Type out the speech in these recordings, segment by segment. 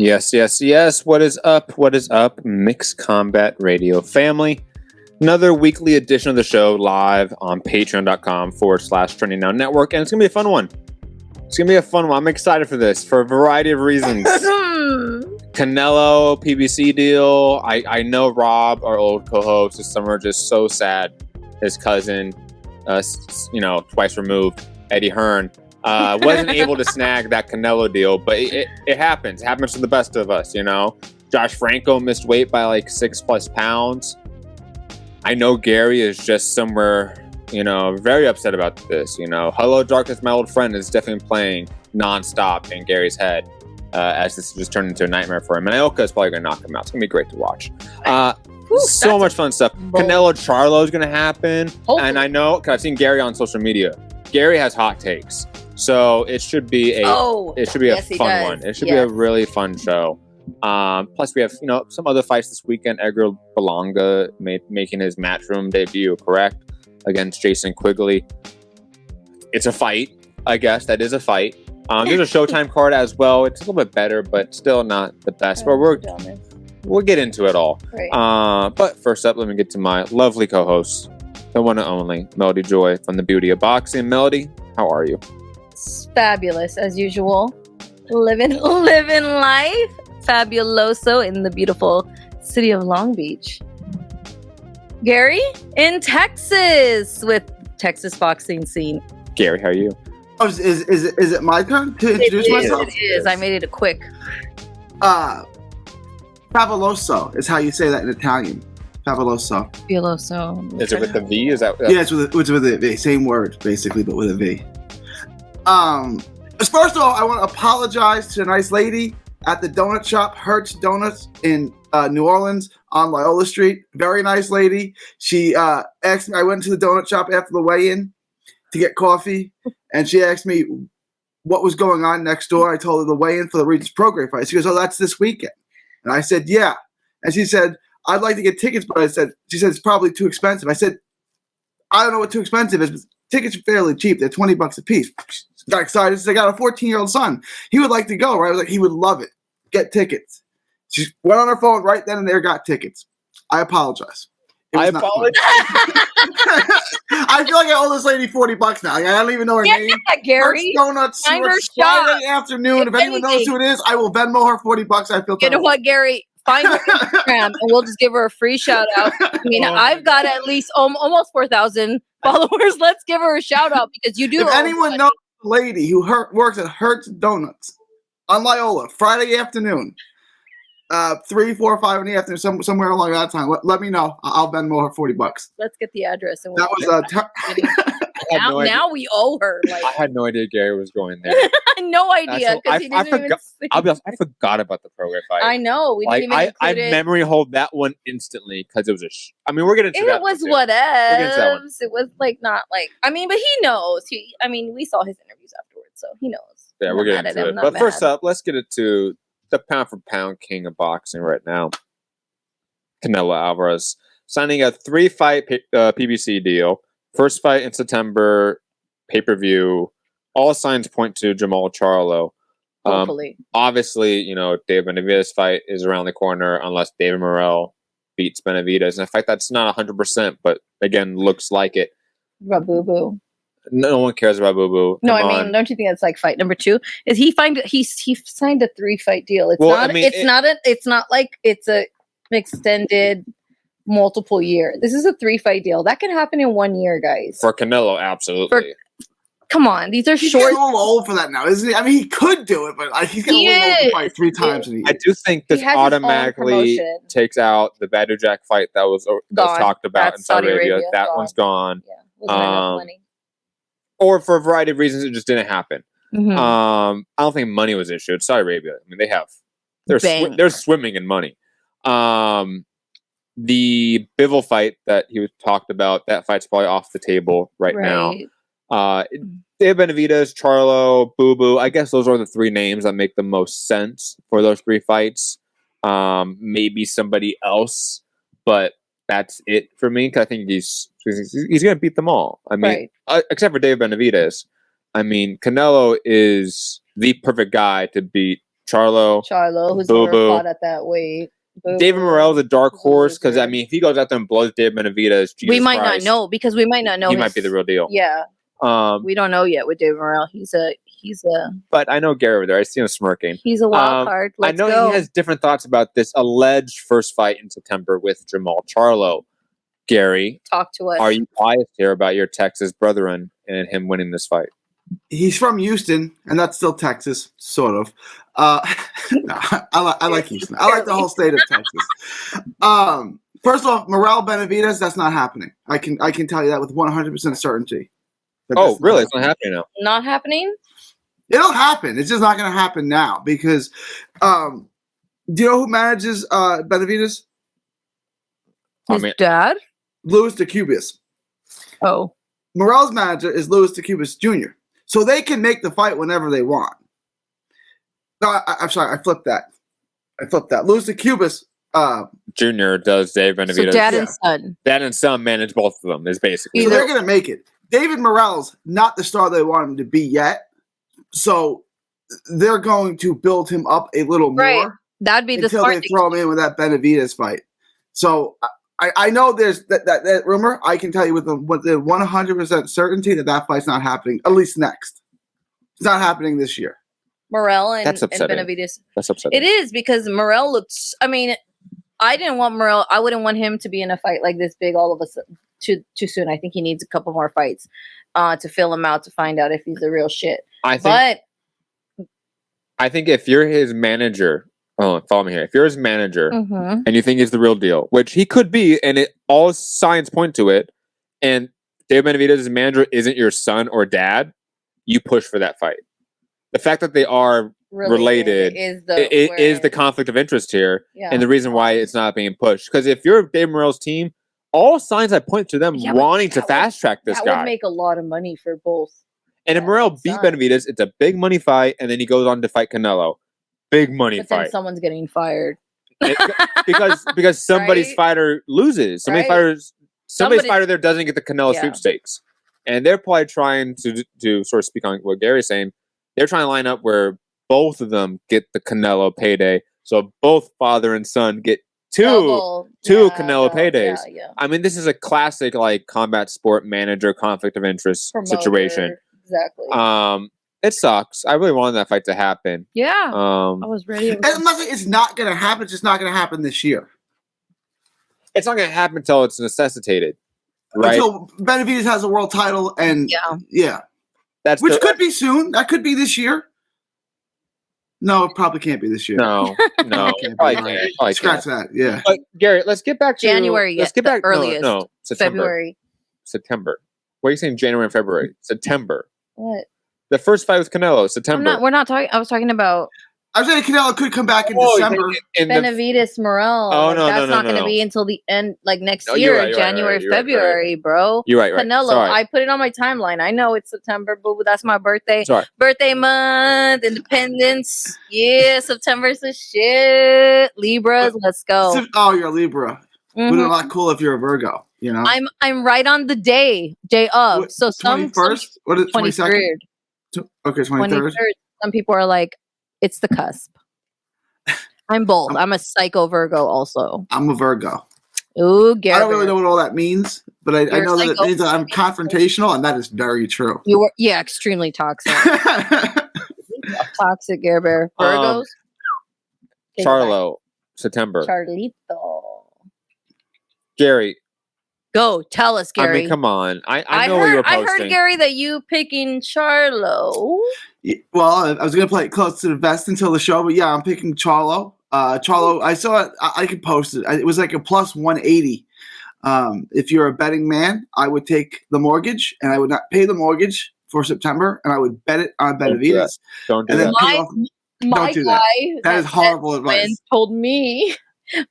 Yes, yes, yes. What is up? What is up, Mixed Combat Radio family? Another weekly edition of the show live on patreon.com/Trending Now Network. And it's going to be a fun one. I'm excited for this for a variety of reasons. Canelo PBC deal. I know Rob, our old co-host, this summer just so sad. His cousin, twice removed, Eddie Hearn, wasn't able to snag that Canelo deal, but it happens. It happens to the best of us, you know. Josh Franco missed weight by like 6+ pounds. I know Gary is just somewhere, very upset about this. Hello Darkness, my old friend, is definitely playing nonstop in Gary's head as this just turned into a nightmare for him. And Ioka is probably going to knock him out. It's going to be great to watch. So much fun stuff. Canelo Charlo is going to happen. Hopefully. And I know, because I've seen Gary on social media. Gary has hot takes. So it should be a fun one. It should be a really fun show. Plus we have, some other fights this weekend. Edgar Berlanga making his Matchroom debut, correct? Against Jason Quigley. It's a fight, I guess. That is a fight. There's a Showtime card as well. It's a little bit better, but still not the best. But we'll get into it all. Right. But first up, let me get to my lovely co-host, the one and only Melody Joy from The Beauty of Boxing. Melody, how are you? Fabulous as usual. Living life. Fabuloso in the beautiful city of Long Beach. Gary in Texas with Texas boxing scene. Gary, how are you? Oh, is it my turn to introduce myself? It is. I made it a quick. Fabuloso is how you say that in Italian. Fabuloso. Fabuloso. Is it with the V? Is that? Yeah, it's with a V. Same word, basically, but with a V. First of all, I want to apologize to a nice lady at the donut shop, Hertz Donuts in New Orleans on Loyola Street. Very nice lady. She asked me, I went to the donut shop after the weigh-in to get coffee, and she asked me what was going on next door. I told her the weigh-in for the Regis Pro Grade fight. She goes, oh, that's this weekend. And I said, yeah. And she said, I'd like to get tickets, but she said, it's probably too expensive. I said, I don't know what too expensive is, but tickets are fairly cheap. They're $20 a piece. Got excited. I got a 14-year-old son. He would like to go, right? I was like, he would love it. Get tickets. She went on her phone right then and there, got tickets. I apologize. I apologize. I feel like I owe this lady $40 now. I don't even know her name. Yeah, Gary. Donuts. Friday afternoon. If anyone knows who it is, I will Venmo her $40. I feel. You know what, Gary? Find her Instagram and we'll just give her a free shout out. I mean, I've got at least almost 4,000 followers. Let's give her a shout out because you do. If anyone knows a lady who works at Hertz Donuts on Loyola, Friday afternoon, 3, 4, 5 in the afternoon, somewhere along that time, let me know. I'll Venmo her $40. Let's get the address. And that was now we owe her. Like, I had no idea Gary was going there. I had no idea. I'll be honest, I forgot about the Pro Grade fight. I know. We didn't even I mememory hold that one instantly because it was we're getting to that. It was whatevs. It was not but he knows. We saw his interviews afterwards, so he knows. Yeah, we're getting to it. But first up, let's get it to the pound for pound king of boxing right now, Canelo Alvarez, signing a 3-fight PBC deal. First fight in September, pay-per-view. All signs point to Jamal Charlo. Hopefully. Obviously, Dave Benavidez' fight is around the corner unless David Morrell beats Benavidez. And a fight that's not 100%, but again, looks like it. Rabubu. No one cares about Boo Boo. Don't you think that's like fight number 2? Is he signed a 3-fight deal? It's not like it's a extended multiple year. This is a 3-fight deal. That can happen in 1 year, guys. For Canelo, absolutely. Come on, these are he's short. He's a little old for that now, isn't he? He could do it, but he's getting a little old to fight 3 times in a year. I do think this automatically takes out the Badou Jack fight that was talked about in Saudi Arabia. That one's gone. Yeah, wasn't enough money. Or for a variety of reasons, it just didn't happen. Mm-hmm. I don't think money was issued. Saudi Arabia, they're swimming in money. The Bivol fight that he was talked about, that fight's probably off the table right now. Dave Benavidez, Charlo, Boo Boo. I guess those are the 3 names that make the most sense for those 3 fights. Maybe somebody else, but that's it for me. Cause I think he's going to beat them all. Except for Dave Benavidez. Canelo is the perfect guy to beat Charlo, who's Boo never Boo. fought at that weight. David Morrell's a dark horse because Loser. if he goes out there and blows David Benavidez, Jesus we might Christ, not know because we might not know. He might be the real deal. Yeah, we don't know yet with David Morrell. He's a. But I know Gary over there. I see him smirking. He's a wild card. I know he has different thoughts about this alleged first fight in September with Jamal Charlo. Gary, talk to us. Are you biased here about your Texas brethren and him winning this fight? He's from Houston, and that's still Texas, sort of. No, I like Houston. I like the whole state of Texas. First off, Morrell Benavidez, that's not happening. I can tell you that with 100% certainty. Oh, really? It's not happening now. Not happening? It'll happen. It's just not going to happen now because do you know who manages Benavidez? His dad? Louis DeCubis. Oh. Morrell's manager is Louis DeCubis Jr. So they can make the fight whenever they want. No, I'm sorry. I flipped that. Louis DeCubis Jr. does Dave Benavidez. So dad and son. Dad and son manage both of them, is basically. So they're going to make it. David Morrell's not the star they want him to be yet. So they're going to build him up a little more. That'd be the smart thing. Until they throw him in with that Benavidez fight. So I know there's that rumor. I can tell you with the 100% certainty that fight's not happening, at least next. It's not happening this year. Morrell and Benavidez. That's upsetting. It is because Morrell looks. I mean, I didn't want Morrell. I wouldn't want him to be in a fight like this big all of a sudden too soon. I think he needs a couple more fights to fill him out to find out if he's the real shit. I think if you're his manager. Oh, follow me here. If you're his manager and you think he's the real deal, which he could be, and all signs point to it, and David Benavidez's manager isn't your son or dad, you push for that fight. The fact that they are related is the conflict of interest here, and the reason why it's not being pushed. Because if you're Dave Morrell's team, all signs I point to them wanting to fast track this guy. That would make a lot of money for both. And if Morrell beat Benavidez, it's a big money fight, and then he goes on to fight Canelo. Big money fight. Then someone's getting fired because somebody's fighter loses. Somebody's fighter there doesn't get the Canelo sweepstakes, and they're probably trying to sort of speak on what Gary's saying. They're trying to line up where both of them get the Canelo payday, so both father and son get two Canelo paydays. Yeah. I mean, this is a classic like combat sport manager conflict of interest situation. Exactly. It sucks. I really wanted that fight to happen. Yeah. I was ready. It's not going to happen. It's just not going to happen this year. It's not going to happen until it's necessitated. Right? Until Benavidez has a world title and yeah. Which could be soon. That could be this year. No, it probably can't be this year. No. Probably can't. Scratch that. Yeah. But Gary, let's get back to January. Let's get back earliest. No, September. February. September. What are you saying? January and February. September. What? The first fight with Canelo, September. We're not talking. I was talking about. I was saying Canelo could come back in December. Benavidez Morrell. That's not going to be until the end, like next year, January, February, bro. You're right. Canelo. Sorry. I put it on my timeline. I know it's September, but that's my birthday. Sorry. Birthday month, Independence. Yeah, September's the shit. Libras, let's go. Oh, you're a Libra. Would be a lot cool if you're a Virgo. You know. I'm right on the day of. So 21st. What is it? 22nd. Okay, 23rd. Some people are like, it's the cusp. I'm bold. I'm a psycho Virgo also. I'm a Virgo. Ooh, Gary. I don't really know what all that means, but I know that it means that I'm confrontational, and that is very true. You were, extremely toxic. Toxic Gare Bear. Virgos. Charlo, September. Charlito. Gary. Go, tell us, Gary. I mean, come on. I know what you're posting. I heard, Gary, that you picking Charlo. Well, I was going to play it close to the vest until the show, but yeah, I'm picking Charlo. Charlo, I saw it. I could post it. It was like a plus 180. If you're a betting man, I would take the mortgage, and I would not pay the mortgage for September, and I would bet it on Benavidez. Don't do that. My guy that is horrible advice. Told me,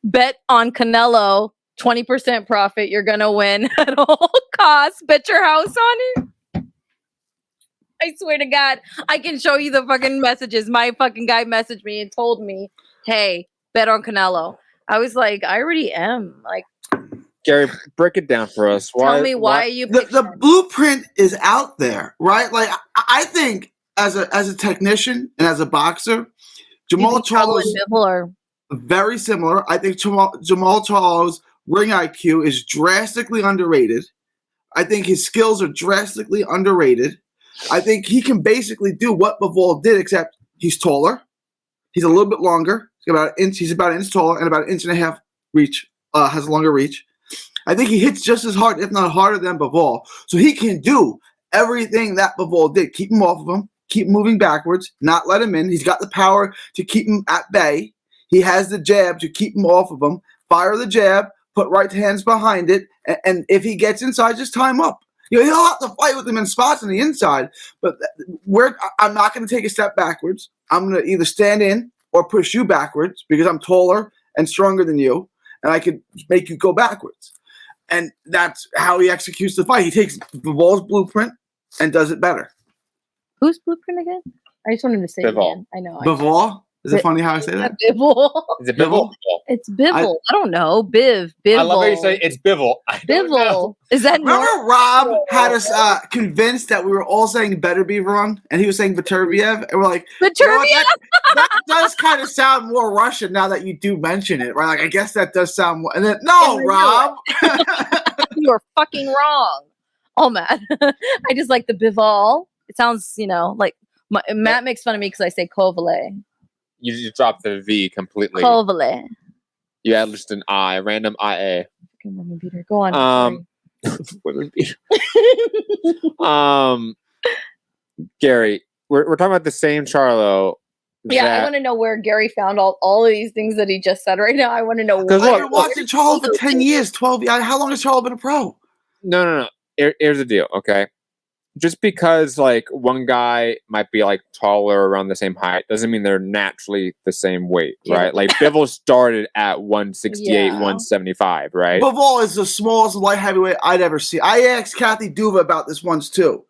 bet on Canelo. 20% profit, you're gonna win at all costs. Bet your house on it. I swear to God, I can show you the fucking messages. My fucking guy messaged me and told me, hey, bet on Canelo. I was like, I already am. Like, Gary, break it down for us. Tell me why you the blueprint is out there, right? Like, I think as a technician and as a boxer, Jamal Charlo Charlo's and Bivol are very similar. I think Jamal Charlo's ring IQ is drastically underrated. I think his skills are drastically underrated. I think he can basically do what Bivol did, except he's taller. He's a little bit longer. He's about an inch taller and about an inch and a half reach. Has a longer reach. I think he hits just as hard, if not harder, than Bivol. So he can do everything that Bivol did. Keep him off of him. Keep moving backwards. Not let him in. He's got the power to keep him at bay. He has the jab to keep him off of him. Fire the jab. Put right hands behind it. And if he gets inside, just tie him up. He'll have to fight with him in spots on the inside. But I'm not going to take a step backwards. I'm going to either stand in or push you backwards because I'm taller and stronger than you. And I could make you go backwards. And that's how he executes the fight. He takes Bivol's blueprint and does it better. Whose blueprint again? I just wanted to say Bivol. it again. I know. Bivol? Is it funny how I say that? Bivol. Is it Bivol? It's Bivol. I don't know. Bivol. I love how you say it's Bivol. Bivol. Is that Remember normal? Rob had us convinced that we were all saying better be wrong, and he was saying Viturbiev, and we're like, Viturbiev? you know what, that does kind of sound more Russian now that you do mention it, right? Like, I guess that does sound more. And then, no, Rob. You are fucking wrong. Oh, Matt. I just like the Bivol. It sounds, like Matt makes fun of me because I say Kovale. You just dropped the V completely. Kovale. You add just an I, random IA. Fucking woman beater. Go on. Women beater. Gary, we're talking about the same Charlo. Yeah, I want to know where Gary found all of these things that he just said right now. I want to know. I've been watching Charlo for 10 years, 12 years. How long has Charlo been a pro? No. Here's the deal, okay? Just because one guy might be taller, around the same height, doesn't mean they're naturally the same weight, right? Like Bivol started at 168, 175, right? Bivol is the smallest light heavyweight I'd ever see. I asked Kathy Duva about this once too,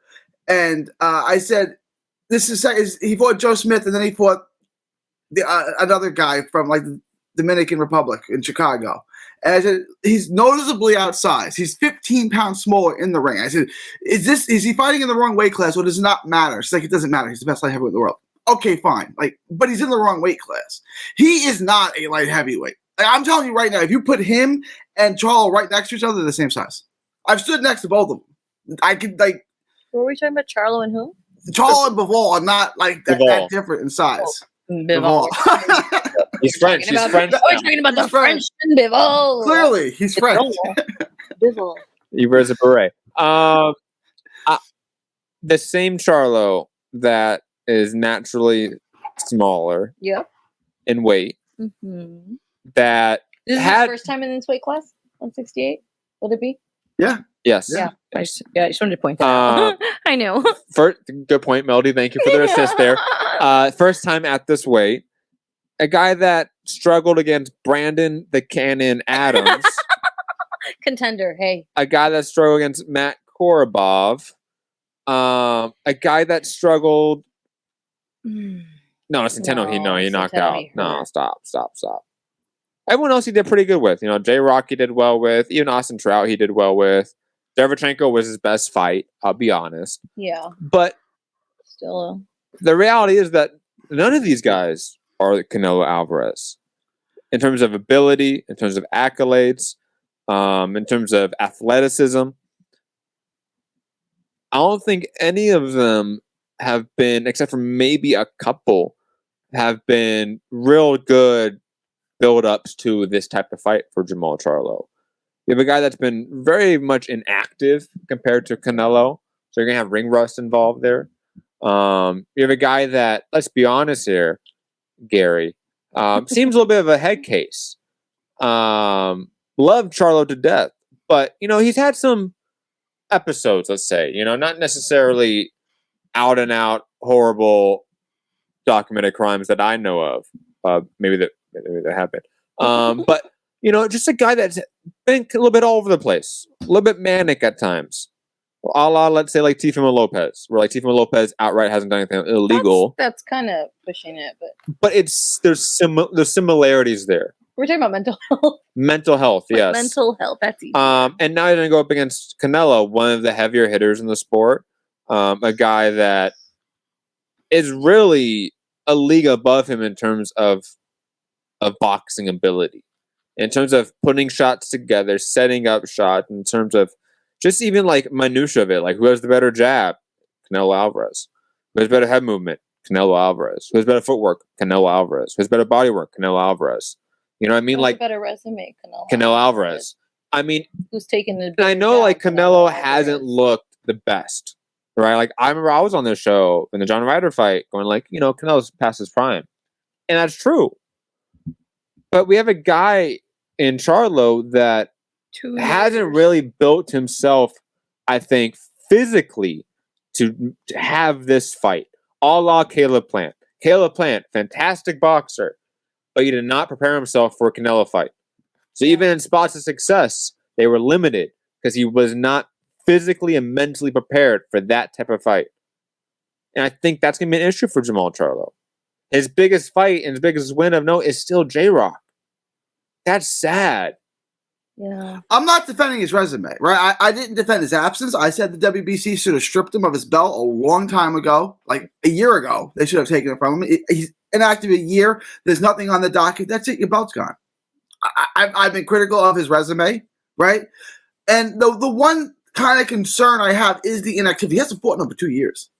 and I said, he fought Joe Smith, and then he fought another guy from the Dominican Republic in Chicago. And I said, he's noticeably outsized. He's 15 pounds smaller in the ring. I said, is he fighting in the wrong weight class, or does it not matter? She's like, it doesn't matter. He's the best light heavyweight in the world. Okay, fine. But he's in the wrong weight class. He is not a light heavyweight. I'm telling you right now, if you put him and Charlo right next to each other, they're the same size. I've stood next to both of them. I could What were we talking about? Charlo and who? Charlo and Bivol are not that different in size. Bivol. He's French. He's French. We're talking about the French Bivol. Clearly, he's French. Bivol. He wears a beret. The same Charlo that is naturally smaller. Yep. In weight. Mm-hmm. That this is his first time in this weight class. 168. Would it be? Yeah. Yes. Yeah. I just wanted to point that out. I know. First, good point, Melody. Thank you for the assist there. First time at this weight. A guy that struggled against Brandon the Cannon Adams. Contender, hey. A guy that struggled against Matt Korobov. A guy that struggled. No, Centeno. He knocked out. No, stop. Everyone else he did pretty good with. J Rock he did well with. Even Austin Trout he did well with. Derevchenko was his best fight. I'll be honest. Yeah. But still, the reality is that none of these guys are Canelo Alvarez in terms of ability, in terms of accolades, in terms of athleticism. I don't think any of them have been, except for maybe a couple, have been real good build-ups to this type of fight for Jamal Charlo. You have a guy that's been very much inactive compared to Canelo, so you're going to have ring rust involved there. You have a guy that, let's be honest here, Gary, seems a little bit of a head case. Loved Charlo to death, but, he's had some episodes, let's say, not necessarily out and out horrible documented crimes that I know of. Maybe that happened. But, just a guy that's been a little bit all over the place, a little bit manic at times. A la, let's say, Teofimo Lopez, where Teofimo Lopez outright hasn't done anything illegal. That's kind of pushing it, but there's similarities there. We're talking about mental health. Mental health, yes. Mental health, that's easy. And now you're going to go up against Canelo, one of the heavier hitters in the sport. A guy that is really a league above him in terms of boxing ability, in terms of putting shots together, setting up shots, in terms of just even like minutia of it, like who has the better jab? Canelo Alvarez. Who has better head movement? Canelo Alvarez. Who has better footwork? Canelo Alvarez. Who has better body work? Canelo Alvarez. You know what I mean? Like a better resume, Canelo Alvarez. I mean, who's taking the? And I know like Canelo hasn't looked the best, right? Like I remember I was on this show in the John Ryder fight, going like, Canelo's past his prime, and that's true. But we have a guy in Charlo that hasn't really built himself, I think, physically to have this fight. A la Caleb Plant. Caleb Plant, fantastic boxer, but he did not prepare himself for a Canelo fight. So even in spots of success, they were limited because he was not physically and mentally prepared for that type of fight. And I think that's going to be an issue for Jamal Charlo. His biggest fight and his biggest win of note is still J-Rock. That's sad. Yeah. I'm not defending his resume, right? I didn't defend his absence. I said the WBC should have stripped him of his belt a long time ago, like a year ago. They should have taken it from him. He's inactive a year. There's nothing on the docket. That's it. Your belt's gone. I've been critical of his resume, right? And the one kind of concern I have is the inactivity. He hasn't fought in over 2 years,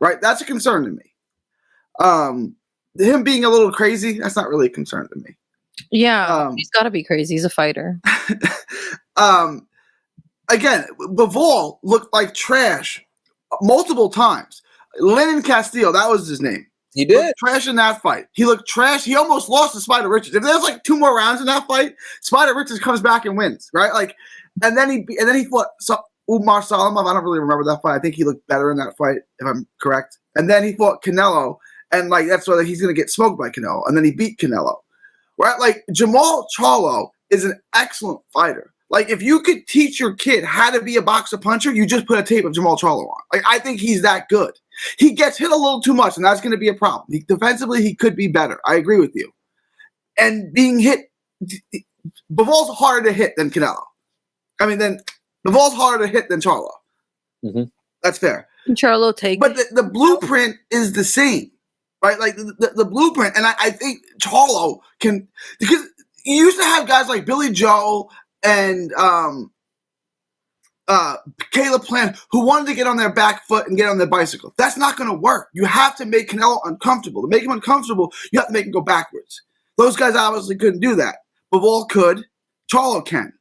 right? That's a concern to me. Him being a little crazy, that's not really a concern to me. Yeah, he's got to be crazy. He's a fighter. Again, Bivol looked like trash multiple times. Lennon Castillo, that was his name. He did. Looked trash in that fight. He looked trash. He almost lost to Spider Richards. If there's like 2 more rounds in that fight, Spider Richards comes back and wins, right? Like, and then he fought Umar Salimov. I don't really remember that fight. I think he looked better in that fight, if I'm correct. And then he fought Canelo, and like that's whether he's gonna get smoked by Canelo. And then he beat Canelo, right? Like Jamal Charlo is an excellent fighter. Like if you could teach your kid how to be a boxer puncher, you just put a tape of Jamal Charlo on. Like I think he's that good. He gets hit a little too much, and that's going to be a problem. Defensively, he could be better. I agree with you. And being hit, Bivol's harder to hit than Canelo. Bivol's harder to hit than Charlo. Mm-hmm. That's fair. Charlo takes. But the blueprint is the same, right? Like the blueprint, and I think Charlo can, because you used to have guys like Billy Joe and Caleb Plant who wanted to get on their back foot and get on their bicycle. That's not going to work. You have to make Canelo uncomfortable. To make him uncomfortable, you have to make him go backwards. Those guys obviously couldn't do that. Bivol could. Charlo can.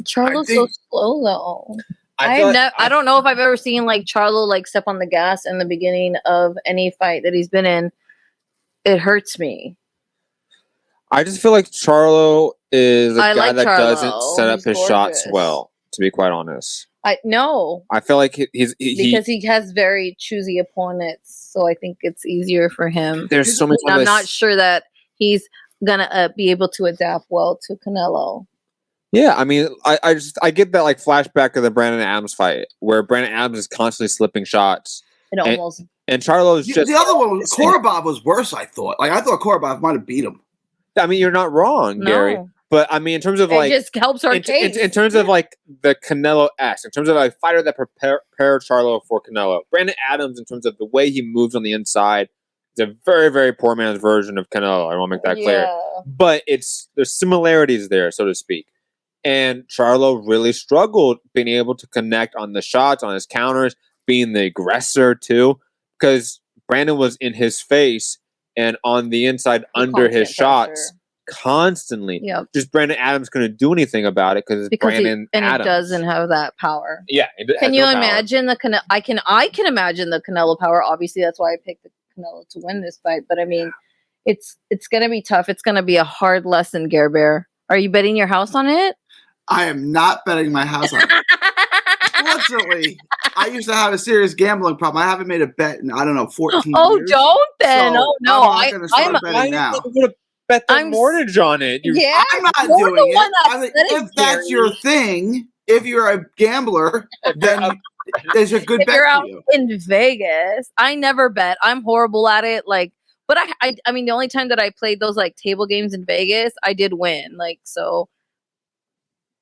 Charlo's so slow though. I don't know if I've ever seen like Charlo like step on the gas in the beginning of any fight that he's been in. It hurts me. I just feel like Charlo is a guy that Charlo. doesn't set up his shots well, to be quite honest. I feel like because he has very choosy opponents, so I think it's easier for him. There's so many. I'm not sure that he's gonna be able to adapt well to Canelo. Yeah, I mean, I get that like flashback of the Brandon Adams fight where Brandon Adams is constantly slipping shots. And Charlo's just the other one. Korobov was worse. I thought Korobov might have beat him. I mean, you're not wrong, Gary. But I mean, in terms of like, it just helps our case. In terms of like the Canelo-esque, in terms of a fighter that prepared Charlo for Canelo, Brandon Adams, in terms of the way he moves on the inside, is a very, very poor man's version of Canelo. I want to make that clear. But there's similarities there, so to speak. And Charlo really struggled being able to connect on the shots, on his counters, being the aggressor too, because Brandon was in his face and on the inside under his shots constantly. Yep. Just Brandon Adams couldn't do anything about it because Brandon Adams. He doesn't have that power. Yeah. Can you imagine the Canelo? I can imagine the Canelo power. Obviously, that's why I picked the Canelo to win this fight. But I mean, it's going to be tough. It's going to be a hard lesson, Gare Bear. Are you betting your house on it? I am not betting my house on it. Fortunately, I used to have a serious gambling problem. I haven't made a bet in, 14 years. Oh, don't then. So oh, no. I'm betting now. Bet the mortgage on it. I'm not doing it. If that's your thing, if you're a gambler, then there's a good bet you're for out you. In Vegas, I never bet. I'm horrible at it. But I mean, the only time that I played those like table games in Vegas, I did win. So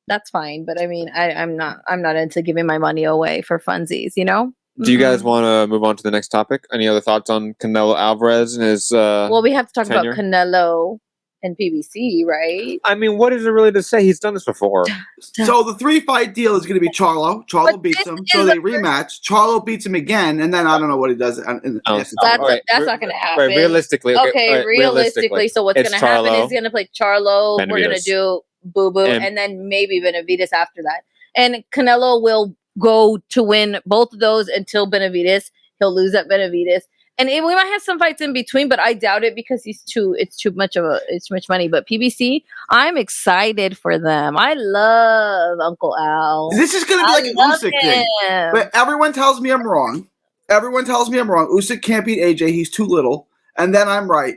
that's fine. But I mean, I'm not into giving my money away for funsies, you know? Do you guys want to move on to the next topic? Any other thoughts on Canelo Alvarez and his well, we have to talk tenure? about Canelo and PBC, right? I mean, what is there really to say? He's done this before. So the 3-fight deal is going to be Charlo. Charlo beats him, so they rematch. Charlo beats him again, and then I don't know what he does. That's not going to happen. Right, realistically. Okay, realistically. So what's going to happen is he's going to play Charlo. Benavidez. We're going to do Boo Boo, and then maybe Benavidez after that. And Canelo will go to win both of those until Benavidez. He'll lose at Benavidez. And we might have some fights in between, but I doubt it because it's too much money. But PBC, I'm excited for them. I love Uncle Al. This is going to be like an Usyk thing. But everyone tells me I'm wrong. Usyk can't beat AJ. He's too little. And then I'm right.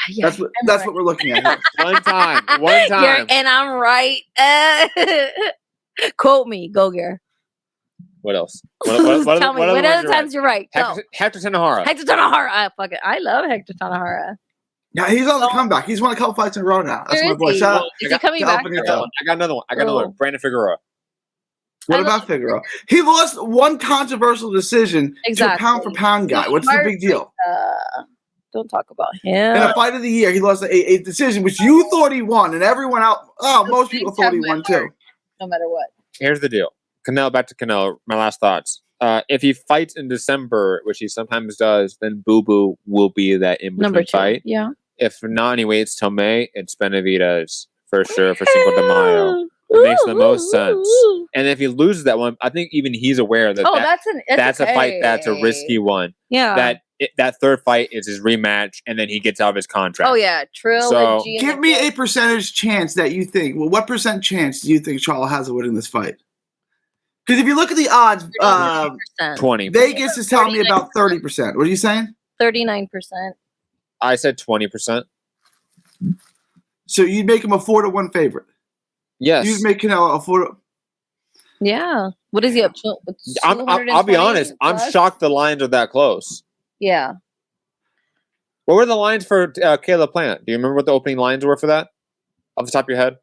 Yeah, that's what we're looking at here. One time. And I'm right. Quote me. Go, Gare. What else? Tell me, what other times you're right? Hector Tanahara. I love Hector Tanahara. Yeah, he's on the comeback. He's won a couple fights in a row now. That's my boy. Shout out. Is he coming back? I got another one. Brandon Figueroa. What about Figueroa? He lost one controversial decision to a pound-for-pound guy. What's the big deal? Don't talk about him. In a fight of the year, he lost a decision which you thought he won, and everyone out. Oh, most people thought he won too. No matter what. Here's the deal. Back to Canelo. My last thoughts. If he fights in December, which he sometimes does, then Boo Boo will be that in between fight. Yeah. If not, and he waits till May, it's Benavidez for sure for Cinco de Mayo. It makes the most sense. And if he loses that one, I think even he's aware that that's a fight that's a risky one. Yeah. that third fight is his rematch, and then he gets out of his contract. Oh yeah, Trill. So give me a percentage chance that you think. Well, what percent chance do you think Charlo has of winning this fight? Because if you look at the odds, 20. Vegas is telling me about 30%. What are you saying? 39%. I said 20%. So you'd make him a 4-1 favorite. Yes. You'd make Canelo a 4. Yeah. What is he up to? I'll be honest. I'm shocked the lines are that close. Yeah. What were the lines for Caleb Plant? Do you remember what the opening lines were for that? Off the top of your head?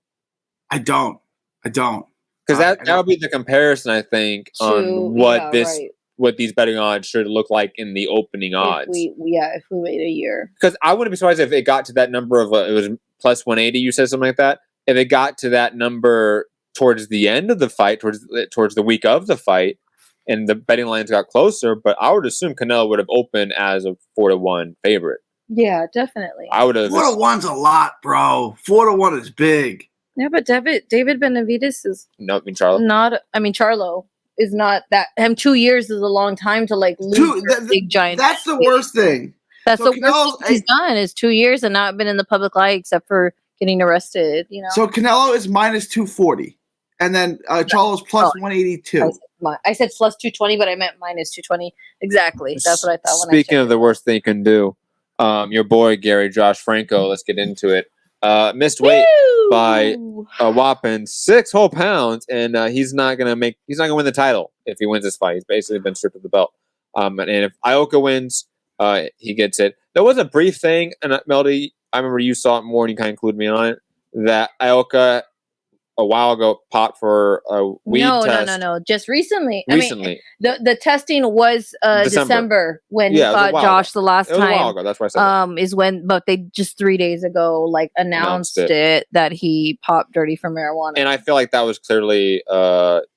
I don't. Because that would be the comparison, I think, on what these betting odds should look like in the opening odds. If we wait a year. Because I wouldn't be surprised if it got to that number of it was plus 180. You said something like that. If it got to that number towards the end of the fight, towards the week of the fight, and the betting lines got closer, but I would assume Canelo would have opened as a 4-1 favorite. Yeah, definitely. I would have. 4-1's a lot, bro. 4-1 is big. Yeah, but David Benavidez is Charlo. Charlo is not that. 2 years is a long time to lose big giant. That's the worst thing. That's the worst thing he's done is 2 years and not been in the public light except for getting arrested. You know. So Canelo is minus 240, and then Charlo's plus 182. I said plus 220, but I meant minus 220. Exactly. That's what I thought. Speaking of the worst thing you can do, your boy Gary Josh Franco. Let's get into it. Missed weight by a whopping 6 whole pounds, and he's not gonna win the title if he wins this fight. He's basically been stripped of the belt. And if Ioka wins, he gets it. There was a brief thing, and Melody, I remember you saw it more, and you kind of included me on it. That Ioka a while ago popped for a weed test. No. Just recently. Recently. I mean, the testing was December when he fought Josh the last time. It was a while ago. That's why I said is when, but they just 3 days ago announced it that he popped dirty for marijuana. And I feel like that was clearly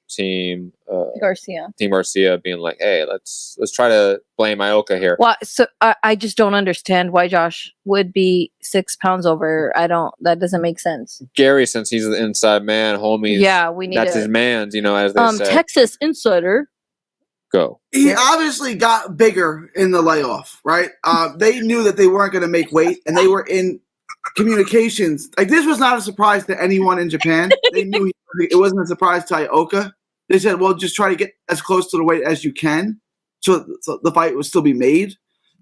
Team Garcia being like, hey, let's try to blame Ioka here. Well, so I just don't understand why Josh would be 6 pounds over. That doesn't make sense. Gary, since he's the inside man, homies. Yeah, that's his man's, as they say. Texas Insider. Go. He obviously got bigger in the layoff, right? They knew that they weren't going to make weight, and they were in communications. This was not a surprise to anyone in Japan. They knew it wasn't a surprise to Ioka. They said, well, just try to get as close to the weight as you can so the fight would still be made.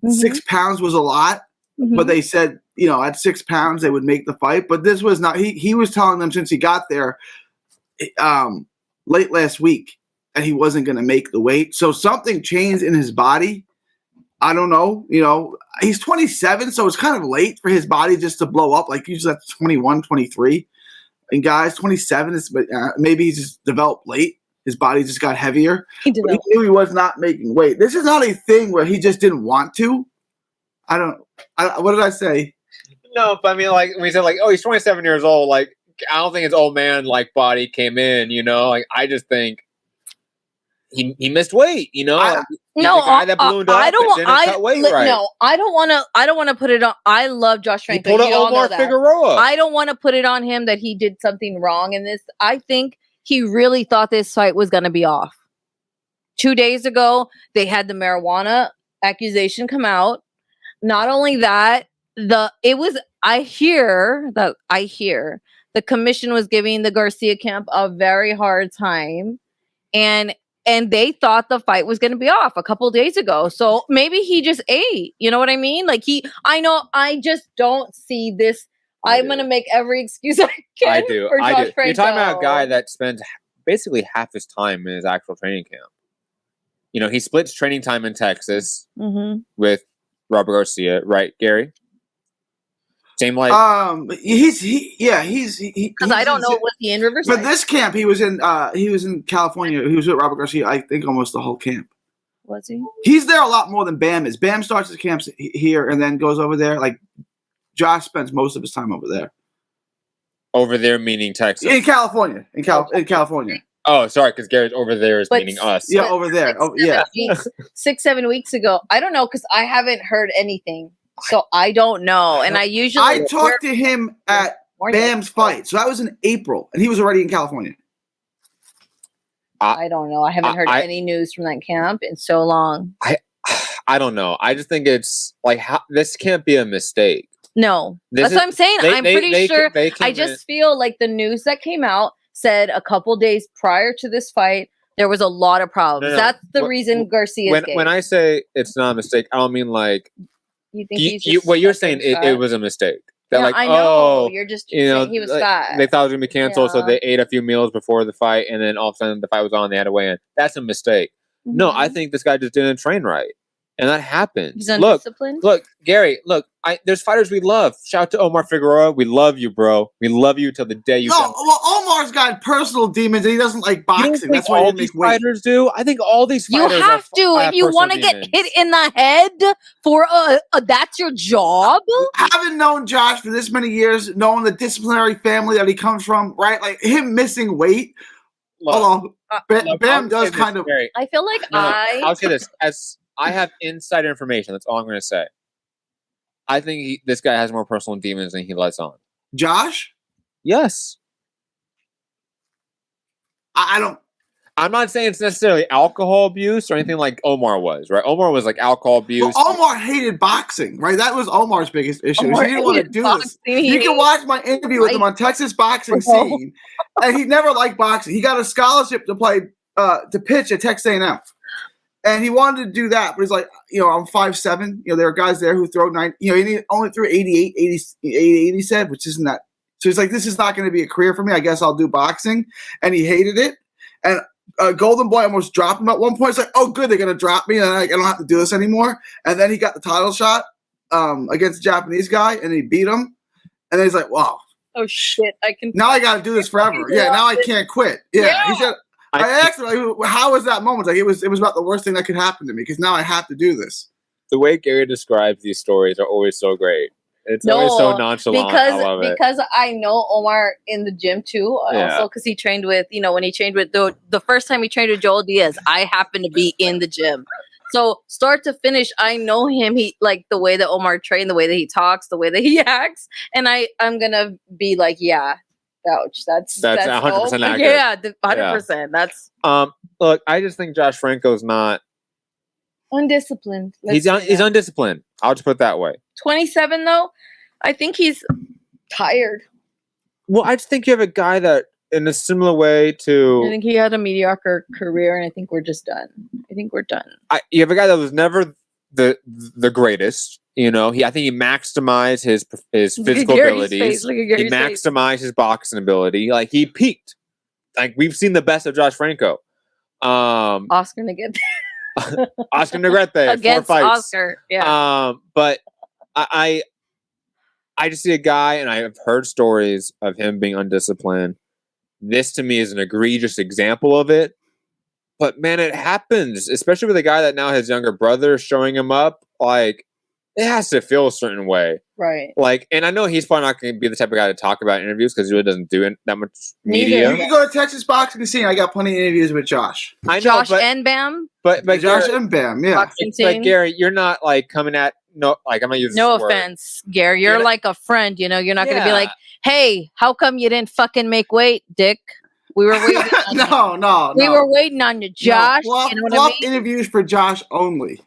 Mm-hmm. 6 pounds was a lot, but they said, at 6 pounds they would make the fight. But this was not – he was telling them since he got there late last week that he wasn't going to make the weight. So something changed in his body. I don't know. He's 27, so it's kind of late for his body just to blow up. Usually that's 21, 23. And guys, 27 is maybe he's just developed late. his body just got heavier. He But he knew he was not making weight. This is not a thing where he just didn't want to. What did I say? No, but I mean, like, when he said, like, oh, he's 27 years old, like, I don't think his old man, like, body came in, you know? Like, I just think he missed weight, you know? Like, no, the guy that ballooned up I don't want. cut weight right. No, I don't want to. I don't want to put it on. I love Josh Franco. He pulled up Omar Figueroa. I don't want to put it on him that he did something wrong in this. I think he really thought this fight was going to be off. 2 days ago, they had the marijuana accusation come out. Not only that, I hear the commission was giving the Garcia camp a very hard time, and they thought the fight was going to be off a couple days ago. So maybe he just ate. You know what I mean? Like I just don't see this. I'm going to make every excuse I can. I do. For Josh Franco. You're talking about a guy that spends basically half his time in his actual training camp. You know, he splits training time in Texas with Robert Garcia, right, Gary? Same like because I don't know, was he in Riverside? But this camp he was in California. He was with Robert Garcia, I think, almost the whole camp. Was he? He's there a lot more than Bam is. Bam starts his camps here and then goes over there. Like Josh spends most of his time over there. Over there meaning Texas. In California. In California. Oh, sorry, because Gary's over there is meaning us. Yeah, over there. 6-7 weeks ago. I don't know because I haven't heard anything. So I don't know. And I talked to him at Bam's fight. So that was in April. And he was already in California. I don't know. I haven't heard any news from that camp in so long. I don't know. I just think it's like this can't be a mistake. No. That's what I'm saying. I'm pretty sure. I just feel like the news that came out said a couple days prior to this fight, there was a lot of problems. No. That's the reason Garcia. When I say it's not a mistake, I don't mean like. You think what you're saying? It was a mistake. That I know. You're just saying he was fat. They thought it was gonna be canceled, so they ate a few meals before the fight, and then all of a sudden the fight was on. They had to weigh in. That's a mistake. Mm-hmm. No, I think this guy just didn't train right, and that happens. He's undisciplined. Look, Gary. Look, there's fighters we love. Shout out to Omar Figueroa. We love you, bro. We love you till the day you. No, well, Omar's got personal demons, and he doesn't like boxing. That's why all these fighters do. I think all these fighters. You have to if you want to get hit in the head for that's your job. Having known Josh for this many years, knowing the disciplinary family that he comes from, right? Like him missing weight. Hold on, Bam does kind of. I feel like I'll say this as I have inside information. That's all I'm going to say. I think this guy has more personal demons than he lets on. Josh? Yes. I don't. I'm not saying it's necessarily alcohol abuse or anything like Omar was, right? Omar was like alcohol abuse. Well, Omar hated boxing, right? That was Omar's biggest issue. He didn't want to do this. You can watch my interview with him on Texas Boxing Scene, and he never liked boxing. He got a scholarship to play, to pitch at Texas A&M. And he wanted to do that, but he's like, I'm 5'7". There are guys there who throw 9. He only threw 88, he said, which isn't that. So he's like, this is not going to be a career for me. I guess I'll do boxing. And he hated it. And Golden Boy almost dropped him at one point. It's like, oh, good, they're going to drop me, and I don't have to do this anymore. And then he got the title shot against the Japanese guy, and he beat him. And then he's like, wow. Oh, shit. Now I got to do this forever. Yeah, now I can't quit. Yeah. He said, I asked him, like, how was that moment? Like, it was about the worst thing that could happen to me because now I have to do this. The way Gary describes these stories are always so great. It's always so nonchalant. I love it. Because I know Omar in the gym too. Also, because he trained with, when he trained with the first time he trained with Joel Diaz, I happened to be in the gym. So start to finish, I know him. He like the way that Omar trained, the way that he talks, the way that he acts, and I'm gonna be like, yeah. Ouch. That's 100% accurate. Yeah, 100%. That's look, I just think Josh Franco's not undisciplined. He's undisciplined. I'll just put it that way. 27 though, I think he's tired. Well, I just think you have a guy that in a similar way to I think he had a mediocre career and I think we're just done. I think we're done. You have a guy that was never the greatest. I think he maximized his physical abilities. He maximized his boxing ability. Like he peaked. Like we've seen the best of Josh Franco. Oscar Negrete. Oscar Negrete against 4 fights. Oscar. Yeah. But I just see a guy, and I have heard stories of him being undisciplined. This to me is an egregious example of it. But man, it happens, especially with a guy that now has younger brother showing him up. Like, it has to feel a certain way, right? Like, and I know he's probably not going to be the type of guy to talk about interviews because he really doesn't do that much media. You can go to Texas Boxing Scene. I got plenty of interviews with Josh. I know, Josh and Bam. But Josh Gary, and Bam, yeah. But Gary, you're not like coming at I'm not using. No offense, Gary. You're like a friend. You know, you're not going to be like, "Hey, how come you didn't fucking make weight, Dick? We were waiting." No. We were waiting on you, Josh. Fluff, you know what I mean? Interviews for Josh only.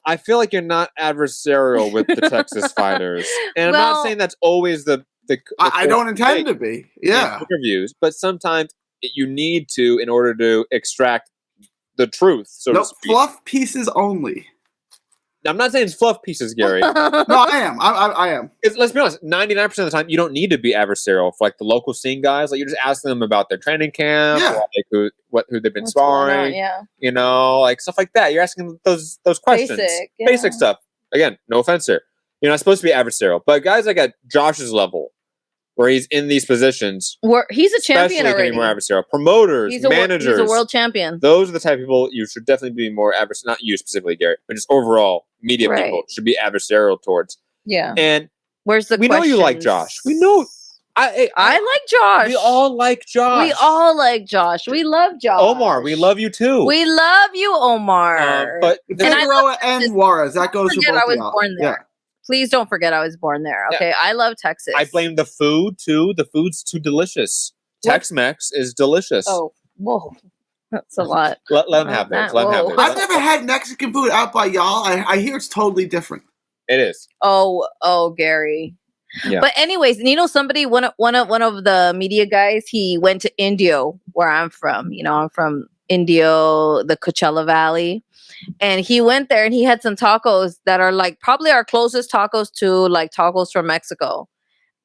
I feel like you're not adversarial with the Texas fighters, and I'm not saying that's always the I don't intend to be. Yeah, interviews, but sometimes you need to in order to extract the truth. So to speak. Fluff pieces only. I'm not saying it's fluff pieces, Gary. No, I am. I am. Let's be honest. 99% of the time, you don't need to be adversarial for like the local scene guys. Like you're just asking them about their training camp, or like who they've been sparring, you know, like stuff like that. You're asking those questions, basic stuff. Again, no offense here. You're not supposed to be adversarial, but guys like at Josh's level, where he's in these positions, he's a champion already. More adversarial. Promoters, managers, he's a world champion. Those are the type of people you should definitely be more adversarial. Not you specifically, Gary, but just overall media people should be adversarial towards. Yeah. And where's the? We know you like Josh. We know. I like Josh. We all like Josh. We love Josh. Omar, we love you too. We love you, Omar. But Figueroa and Juarez, that goes for both I was born there. Yeah. Please don't forget I was born there. Okay, yeah. I love Texas. I blame the food too. The food's too delicious. Tex-Mex is delicious. Oh, whoa, that's a lot. Let them have theirs. I've never had Mexican food out by y'all. I hear it's totally different. It is. Oh, Gary. Yeah. But anyways, you know, one of the media guys, he went to Indio, where I'm from. You know, I'm from Indio, the Coachella Valley. And he went there and he had some tacos that are like probably our closest tacos to like tacos from Mexico.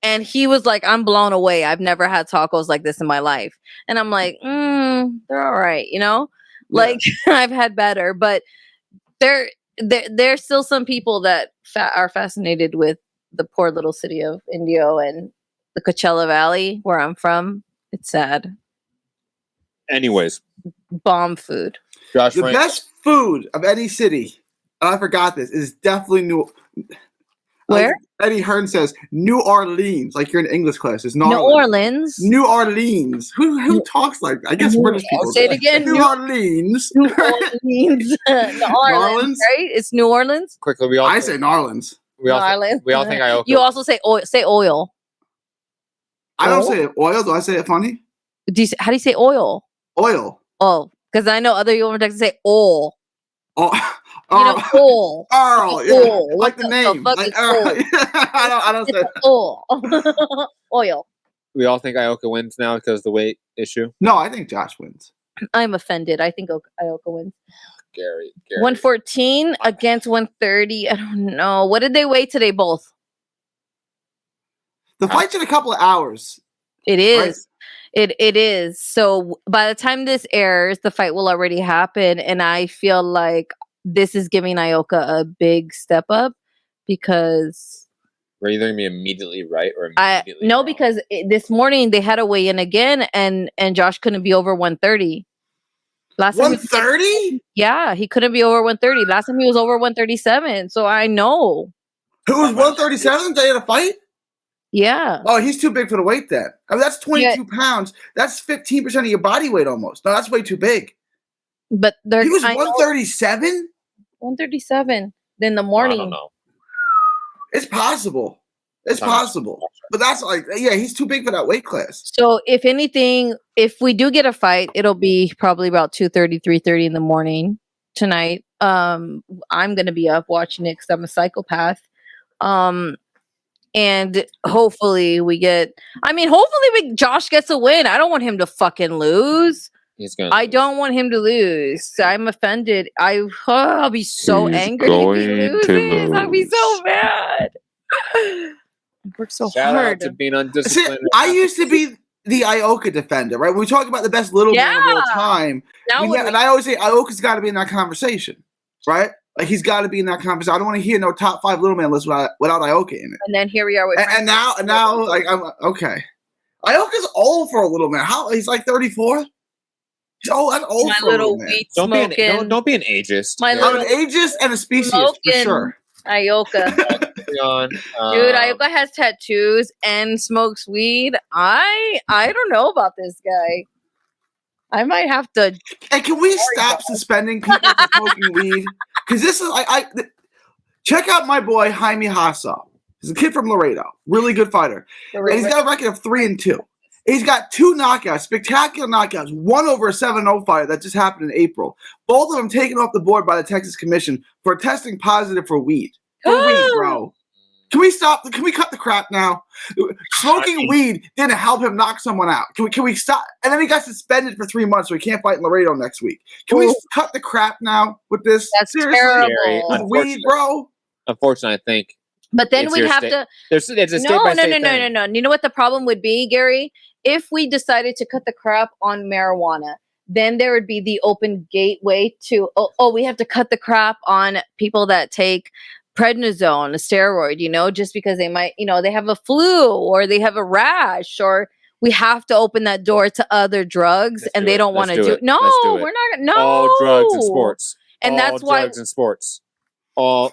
And he was like, I'm blown away. I've never had tacos like this in my life. And I'm like, they're all right. You know, like I've had better, but there's still some people that are fascinated with the poor little city of Indio and the Coachella Valley where I'm from. It's sad. Anyways. Bomb food. Josh, the best food of any city, I forgot this, is definitely Where? Eddie Hearn says New Orleans, like you're in English class. It's New Orleans. New Orleans. Who talks like that? I guess British people. Say it again. New Orleans. New Orleans. New Orleans, right? It's New Orleans. Quickly, I say Narlands. We all think I. You also say oil. Say oil. I don't say oil. Do I say it funny? How do you say oil? Oil. Oh, because I know other people in Texas say oil. Oh, you know, oil. Earl, yeah. Like the name. Like Earl. I don't say oil. Oil. We all think Ioka wins now because of the weight issue. No, I think Josh wins. I'm offended. I think Ioka wins. Gary. 114 against 130. I don't know. What did they weigh today, both? The fight's in a couple of hours. It is. Right? It is. So by the time this airs, the fight will already happen. And I feel like this is giving Ioka a big step up because... We're either going to be immediately right or immediately no, wrong. because this morning they had a weigh-in again and Josh couldn't be over 130. 130? Yeah, he couldn't be over 130. Last time he was over 137. So I know. Who was 137? They had a fight? Yeah. Oh, he's too big for the weight then. I mean, that's 22 pounds. That's 15% of your body weight almost. No, that's way too big. But he was 137? 137 in the morning. I don't know. It's possible. It's possible. But that's like, he's too big for that weight class. So if anything, if we do get a fight, it'll be probably about 2:30, 3:30 in the morning tonight. I'm going to be up watching it because I'm a psychopath. And hopefully Josh gets a win. I don't want him to fucking lose. I don't want him to lose. I'm offended. I'll be so angry if he loses. I'll be so mad. I worked so hard. Out to being undisciplined. See, I used to be the Ioka defender, right? When we talk about the best little man of all time. And I always say Ioka's got to be in that conversation, right? Like he's got to be in that conversation. I don't want to hear no top 5 little man list without Ioka in it. And then here we are with and now like I'm okay. Ioka's old for a little man. He's like 34. Oh, that's old My for a little man. weed Don't smoking. don't be an ageist. My I'm little an ageist and a speciesist for smoking sure. Ioka. Dude, Ioka has tattoos and smokes weed. I don't know about this guy. I might have to. And can we stop suspending people for smoking weed? Because this is check out my boy Jaime Hasso. He's a kid from Laredo, really good fighter, and he's got a record of 3-2. He's got 2 knockouts, spectacular knockouts. One over a 7-0 fighter that just happened in April. Both of them taken off the board by the Texas Commission for testing positive for weed. For weed, bro. Can we stop? Can we cut the crap now? Smoking weed didn't help him knock someone out. Can we stop? And then he got suspended for 3 months, so he can't fight in Laredo next week. Can we cut the crap now with this? That's seriously? terrible. With weed, bro. Unfortunately, I think. But then we'd have to. It's a state No. by state thing. No. You know what the problem would be, Gary? If we decided to cut the crap on marijuana, then there would be the open gateway to, we have to cut the crap on people that take prednisone, a steroid, just because they might, they have a flu or they have a rash, or we have to open that door to other drugs and they don't want to do it. No, we're not. No. All drugs and sports. And that's why. Drugs and sports. All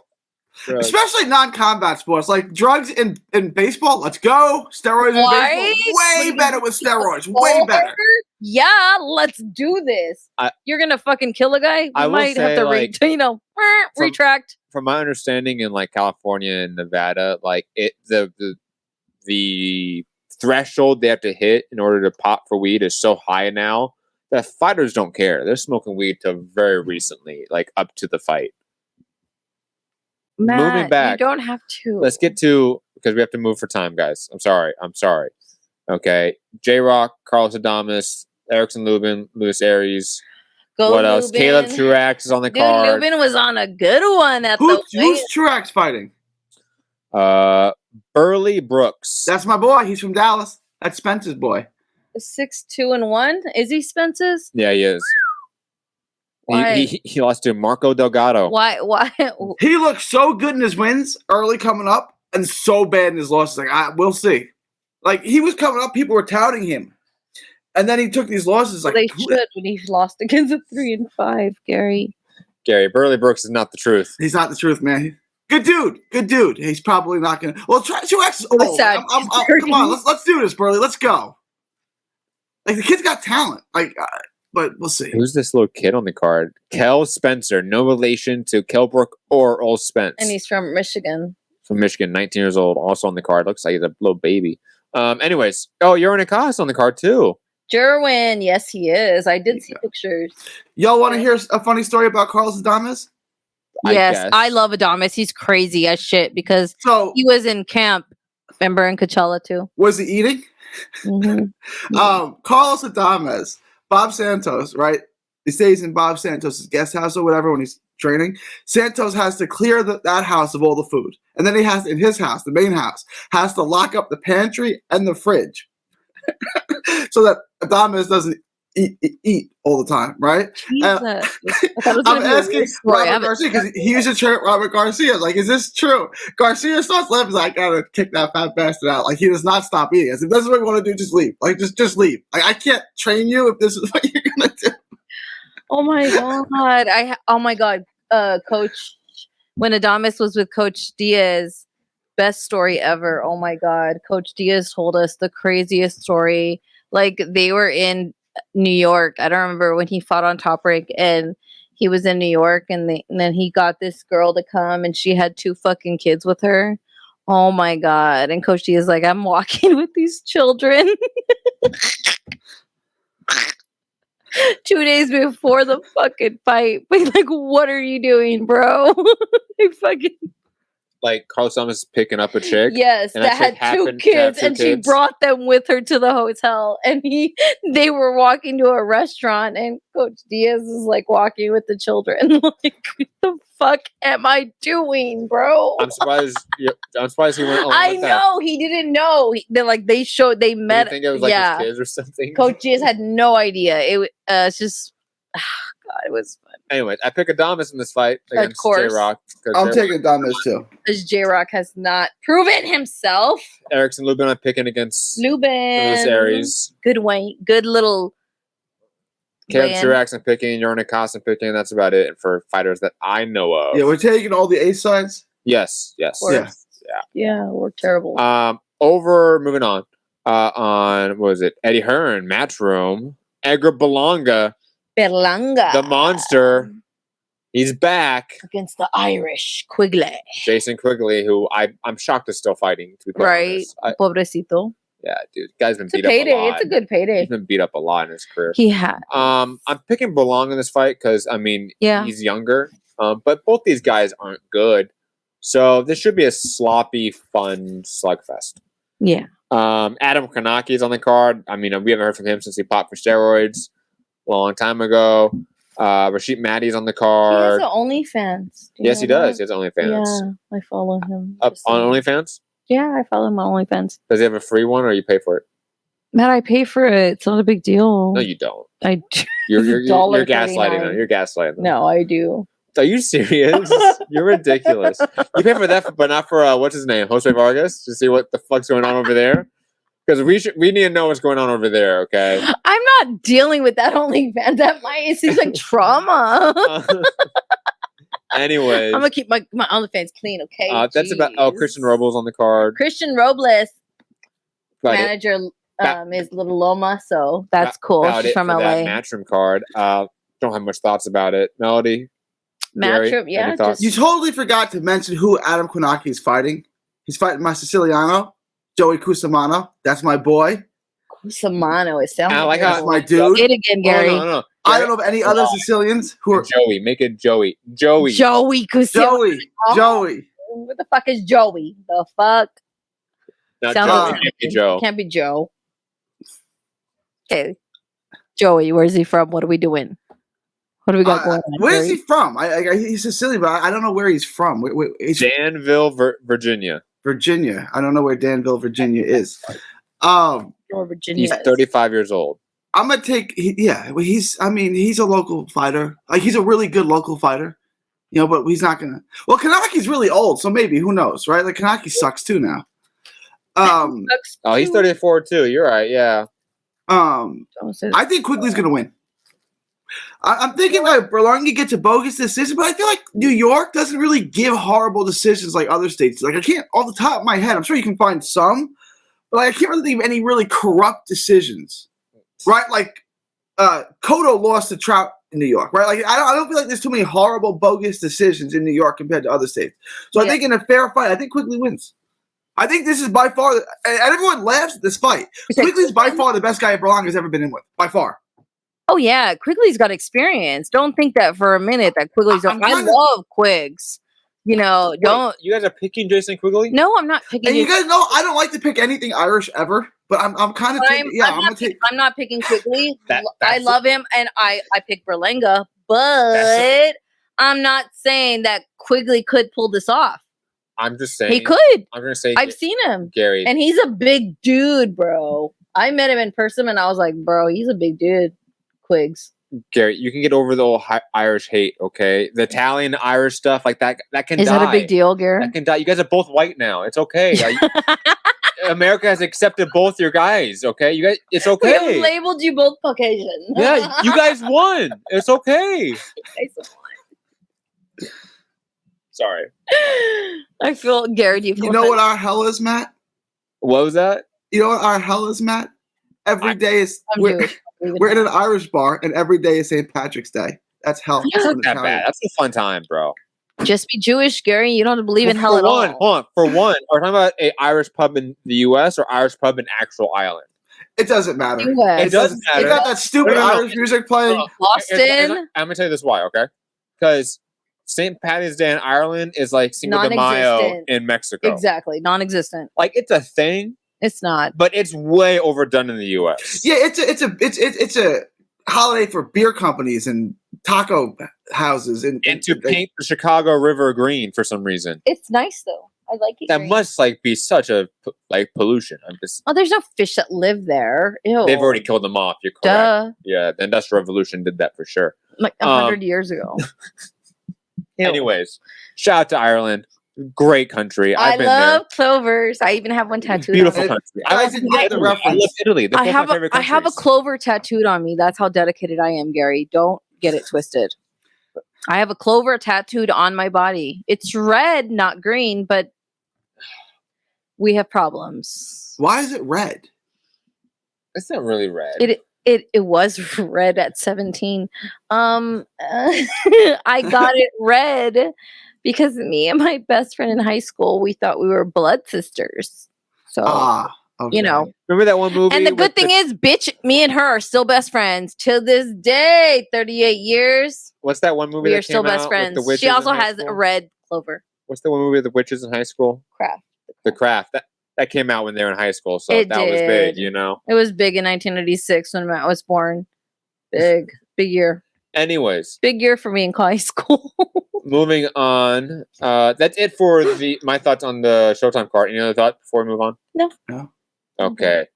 drugs. Especially non-combat sports, like drugs in baseball. Let's go. Steroids in baseball. Way better with steroids. Way better. Yeah, let's do this. You're gonna fucking kill a guy. We might have to, retract. From my understanding, in like California and Nevada, like the threshold they have to hit in order to pop for weed is so high now that fighters don't care. They're smoking weed till very recently, like up to the fight. Matt, moving back, you don't have to. Let's get to, because we have to move for time, guys. I'm sorry. Okay, J-Rock, Carlos Adames, Erickson Lubin, Luis Aries. What else? Lubin. Caleb Truax is on the card. Lubin was on a good one at who's Truax fighting? Burley Brooks. That's my boy. He's from Dallas. That's Spence's boy. 6-2-1. Is he Spence's? Yeah, he is. He lost to Marco Delgado. Why? He looked so good in his wins early coming up and so bad in his losses. Like, we'll see. Like, he was coming up, people were touting him. And then he took these losses. Like, they should when he lost against a 3-5, Gary. Burley Brooks is not the truth. He's not the truth, man. Good dude. He's probably not going to. Well, Truax is old. Come on, let's do this, Burley. Let's go. Like, the kid's got talent. Like, but we'll see. Who's this little kid on the card? Kel Spencer. No relation to Kelbrook or Old Spence. And he's from Michigan. 19 years old. Also on the card. Looks like he's a little baby. Anyways. Oh, Yorin Acosta on the card, too. Jerwin. Yes, he is. I did see pictures. Y'all want to hear a funny story about Carlos Adames? Yes, I love Adames. He's crazy as shit because he was in camp. Remember in Coachella, too? Was he eating? Mm-hmm. Carlos Adames, Bob Santos, right? He stays in Bob Santos' guest house or whatever when he's training. Santos has to clear that house of all the food. And then he has, in his house, the main house, has to lock up the pantry and the fridge so that Adames doesn't eat all the time, right? I'm asking Robert Garcia because he used to train Robert Garcia. Like, is this true? Garcia starts laughing. Like, I gotta kick that fat bastard out. Like, he does not stop eating. I said, if this is what you want to do, just leave. Like, just leave. Like, I can't train you if this is what you're gonna do. Oh my god! Coach, when Adames was with Coach Diaz, best story ever. Oh my god, Coach Diaz told us the craziest story. Like, they were in New York. I don't remember when he fought on Top Rank, and he was in New York, and then he got this girl to come, and she had 2 fucking kids with her. Oh my god! And Coach D is like, I'm walking with these children. 2 days before the fucking fight. Like, what are you doing, bro? Like, Carlos Adames is picking up a chick? Yes, that had 2 kids, and she brought them with her to the hotel. And they were walking to a restaurant, and Coach Diaz is, like, walking with the children. Like, what the fuck am I doing, bro? I'm surprised he went along I know, he didn't know. They met. You think it was, like, his kids or something? Coach Diaz had no idea. It's just, God, it was fun. Anyway, I pick Adames in this fight against J-Rock. I'm taking Adames too. Because J-Rock has not proven himself. Erickson Lubin, I'm picking against Luis Aries. Good little Caleb weigh in. Truax I'm picking, Jordan Cost I'm picking. That's about it for fighters that I know of. Yeah, we're taking all the A sides. Yes. Of course. Yeah, we're terrible. Moving on. On what was it? Eddie Hearn, Matchroom, Edgar Berlanga, the monster. He's back against the Irish Quigley. Jason Quigley, who I'm shocked is still fighting. To be quite honest. Pobrecito. Yeah, dude, guy's been beat up a lot. It's a good payday. He's been beat up a lot in his career. He had. I'm picking Berlanga in this fight because he's younger. But both these guys aren't good, so this should be a sloppy, fun slugfest. Yeah. Adam Kanaki is on the card. We haven't heard from him since he popped for steroids a long time ago. Rashid Mady's on the card. He has an OnlyFans. Yes, he does. He has OnlyFans. Yeah, I follow him. Up on OnlyFans? Yeah, I follow him on OnlyFans. Does he have a free one, or you pay for it? Matt, I pay for it. It's not a big deal. No, you don't. I do. You're gaslighting them. You're gaslighting them. No, I do. Are you serious? You're ridiculous. You pay for that, but not for what's his name, Jose Vargas, to see what the fuck's going on over there. Because we need to know what's going on over there. Okay. I'm not dealing with that OnlyFans. It seems like trauma. Anyways, I'm gonna keep my OnlyFans clean. Okay. That's about. Christian Robles on the card. Christian Robles, manager, is Little Loma, so that's cool. She's from LA. That Matchroom card. Don't have much thoughts about it. Melody. Matchroom, yeah. You totally forgot to mention who Adam Konaki is fighting. He's fighting my Siciliano, Joey Cusimano. That's my boy. Cusimano, it sounds like that's my dude. Say it again, Gary. No. I don't know of any other Sicilians who are Joey. Make it Joey. Joey Cusimano. Joey. What the fuck is Joey? The fuck? Not Joey. Can't be Joe. Can't be Joe. Okay. Joey, where's he from? What are we doing? What do we got going on? Where is he from? He's Sicilian, but I don't know where he's from. Danville, Virginia. Virginia. I don't know where Danville, Virginia is. Virginia. He's 35 years old. I'm gonna take. He's a local fighter. Like he's a really good local fighter. But he's not gonna. Well, Kanaki's really old, so maybe who knows, right? Like Kanaki sucks too now. He's 34 too. You're right. Yeah. I think Quigley's gonna win. I'm thinking like Berlanga gets a bogus decision, but I feel like New York doesn't really give horrible decisions like other states. Like I can't, off the top of my head, I'm sure you can find some, but I can't really think of any really corrupt decisions, right? Like Cotto lost to Trout in New York, right? Like I don't feel like there's too many horrible bogus decisions in New York compared to other states. So I think in a fair fight, I think Quigley wins. I think this is by far, and everyone laughs at this fight. Quigley's by far the best guy Berlanga's ever been in with, by far. Oh yeah, Quigley's got experience. Don't think that for a minute that Quigley's. I love Quigs. Don't. You guys are picking Jason Quigley? No, I'm not picking. And you guys know I don't like to pick anything Irish ever, but I'm kind of taking. Yeah, I'm not picking Quigley. I love him, and I pick Berlanga, but I'm not saying that Quigley could pull this off. I'm just saying he could. I'm gonna say I've seen him, Gary, and he's a big dude, bro. I met him in person, and I was like, bro, he's a big dude. Quigs. Gary, you can get over the whole Irish hate, okay? The Italian Irish stuff like that can die. Is that a big deal, Gary? That can die. You guys are both white now. It's okay. America has accepted both your guys, okay? You guys, it's okay. We have labeled you both Caucasian. Yeah, you guys won. It's okay. Sorry. I feel Gary. Do you know what our hell is, Matt? What was that? You know what our hell is, Matt? Every day is we're in an Irish bar, and every day is St. Patrick's Day. That's hell. That's not that bad. That's a fun time, bro. Just be Jewish, Gary. You don't have to believe in hell at all. Hold on. For one, are we talking about an Irish pub in the U.S. or Irish pub in actual Ireland? It doesn't matter. It doesn't matter. They got that stupid Irish music playing. Boston. I'm gonna tell you this why, okay? Because St. Patty's Day in Ireland is like Cinco de Mayo in Mexico. Exactly, non-existent. Like it's a thing. It's not, but it's way overdone in the U.S. Yeah, it's a holiday for beer companies and taco houses and to paint the Chicago River green for some reason. It's nice though. I like it. That green. Must be such a pollution. There's no fish that live there. Ew. They've already killed them off. You're correct. Duh. Yeah, the Industrial Revolution did that for sure. Like 100 years ago. Anyways, shout out to Ireland. Great country. I've been love clovers. I even have one tattooed. Beautiful on me. country. I didn't get the Italy. I reference. love Italy. They're both my favorite I have a countries. clover tattooed on me. That's how dedicated I am, Gary. Don't get it twisted. I have a clover tattooed on my body. It's red, not green, but we have problems. Why is it red? It's not really red. It was red at 17. I got it red because me and my best friend in high school, we thought we were blood sisters. So Okay. Remember that one movie? And the good thing is, bitch, me and her are still best friends till this day. 38 years. What's that one movie? We that are still came best out with friends. the witches She also in high has school? a red clover. What's the one movie with the witches in high school? Craft. The Craft. That came out when they were in high school, so It that was big, you know. It was big in 1986 when I was born. Big year. Anyways, Big year for me in high school. moving on. That's it for my thoughts on the Showtime card. Any other thoughts before we move on? No. Okay.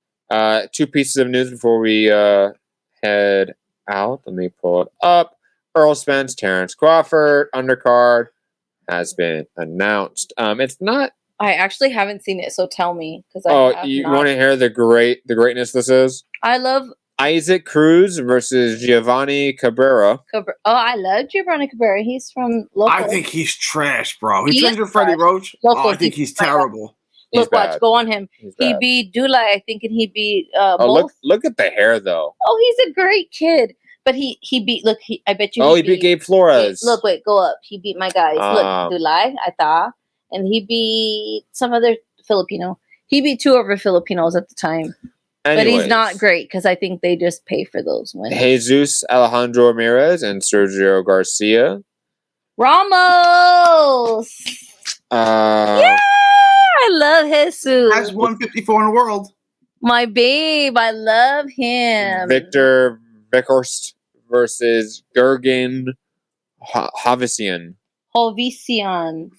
Two pieces of news before we head out. Let me pull it up. Earl Spence, Terrence Crawford, undercard has been announced. It's not. I actually haven't seen it, so tell me because You want to hear the greatness this is? I love Isaac Cruz versus Giovanni Cabrera. I love Giovanni Cabrera. He's from local. I think he's trash, bro. He He trained is with Freddie trash. Roach. Local, I think he's my God. terrible. He's Look, watch, bad. go on him. He's He bad. beat Dula, I think, and he beat Oh, both. look at the hair though. Oh, he's a great kid. But he beat. Look, I bet you. He beat Gabe Flores. Look, wait, go up. He beat my guys. Look, Dulay, I thought, and he beat some other Filipino. He beat two other Filipinos at the time. Anyways, But he's not great because I think they just pay for those wins. Jesus Alejandro Ramirez and Sergio Garcia. Ramos. Yeah, I love Jesus. Has 154 in the world. My babe, I love him. Victor Beckhorst versus Gergen Hovisian. Hovisian.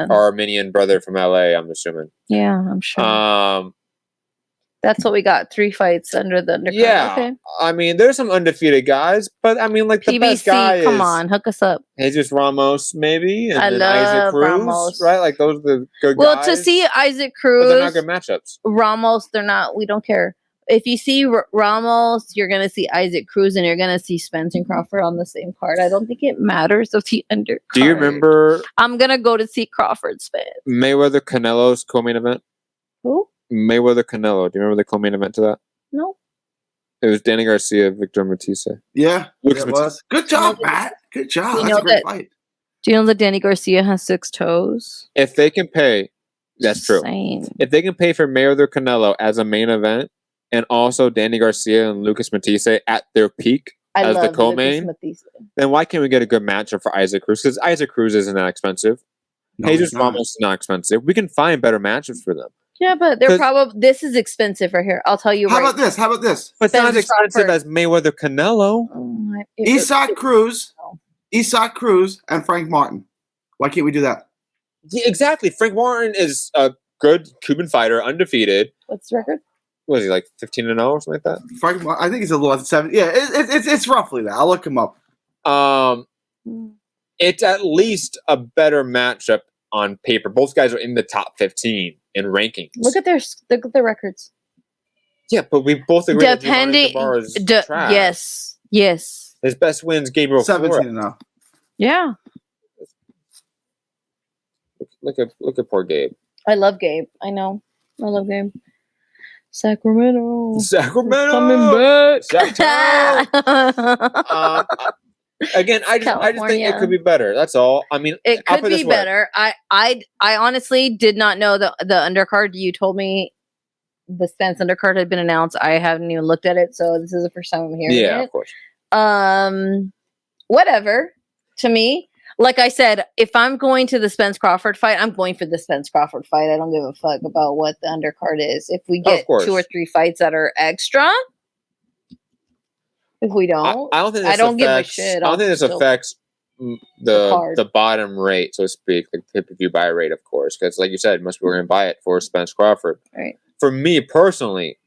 Our Armenian brother from LA, I'm assuming. Yeah, I'm sure. That's what we got. 3 fights under the undercard. Yeah. Okay. I mean, there's some undefeated guys, but I mean, like the best guy come is on, hook us up. Jesus Ramos, maybe, and I then love Isaac Cruz, Ramos. right? Like those are the good Well, guys. to see Isaac but Cruz, they're not good matchups. Ramos, they're not. We don't care. If you see Ramos, you're gonna see Isaac Cruz, and you're gonna see Spence and Crawford on the same card. I don't think it matters of the undercard. Do you remember I'm gonna go to see Crawford Spence. Mayweather Canelo's co-main event? Who? Mayweather Canelo. Do you remember the co-main event to that? No. It was Danny Garcia, Victor Matisse. Yeah, Lucas it was. Good job, Matt. Good job. You That's know a great that- fight. Do you know that Danny Garcia has 6 toes? If they can pay, that's true. Insane. If they can pay for Mayweather Canelo as a main event, and also Danny Garcia and Lucas Matisse at their peak I as the love co-main, Lucas Matisse. then why can't we get a good matchup for Isaac Cruz? Because Isaac Cruz isn't that expensive. No, Jesus it's not. Ramos is not expensive. We can find better matchups for them. Yeah, but they're 'Cause- probably this is expensive right here. I'll tell you How right. about this? How about this? But it's not as Spence expensive Crawford. as Mayweather Canelo. Oh my- Isak Cruz, No. Isak Cruz, and Frank Martin. Why can't we do that? Yeah, exactly. Frank Martin is a good Cuban fighter, undefeated. What's the record? What is he, like 15-0 or something like that? Frank, I think he's a little at 7. Yeah, it's roughly that. I'll look him up. It's at least a better matchup on paper. Both guys are in the top 15 in rankings. Look at their records. Yeah, but we both agree that Giovanni Depending, Cabrera is trash. yes. His best wins Gabriel 17 Flores. and 0. Yeah. Look at poor Gabe. I love Gabe. I know. I love Gabe. Sacramento. Sacramento Coming back. Sacramento. Again, I just think it California. could be better. That's all. I mean, It I'll could put it be this way. better. I honestly did not know the undercard. You told me the Spence undercard had been announced. I haven't even looked at it, so this is the first time I'm hearing Yeah, it. of course. Whatever. To me, like I said, if I'm going to the Spence Crawford fight, I'm going for the Spence Crawford fight. I don't give a fuck about what the undercard is. If we get course. 2 or 3 fights that are extra, if we don't, I don't think this I don't give a affects, shit. I don't think this I'll still- affects the card. the bottom rate, so to speak, the pay-per-view buy rate, of course, because like you said, most people are going to buy it for Spence Crawford. Right. For me personally,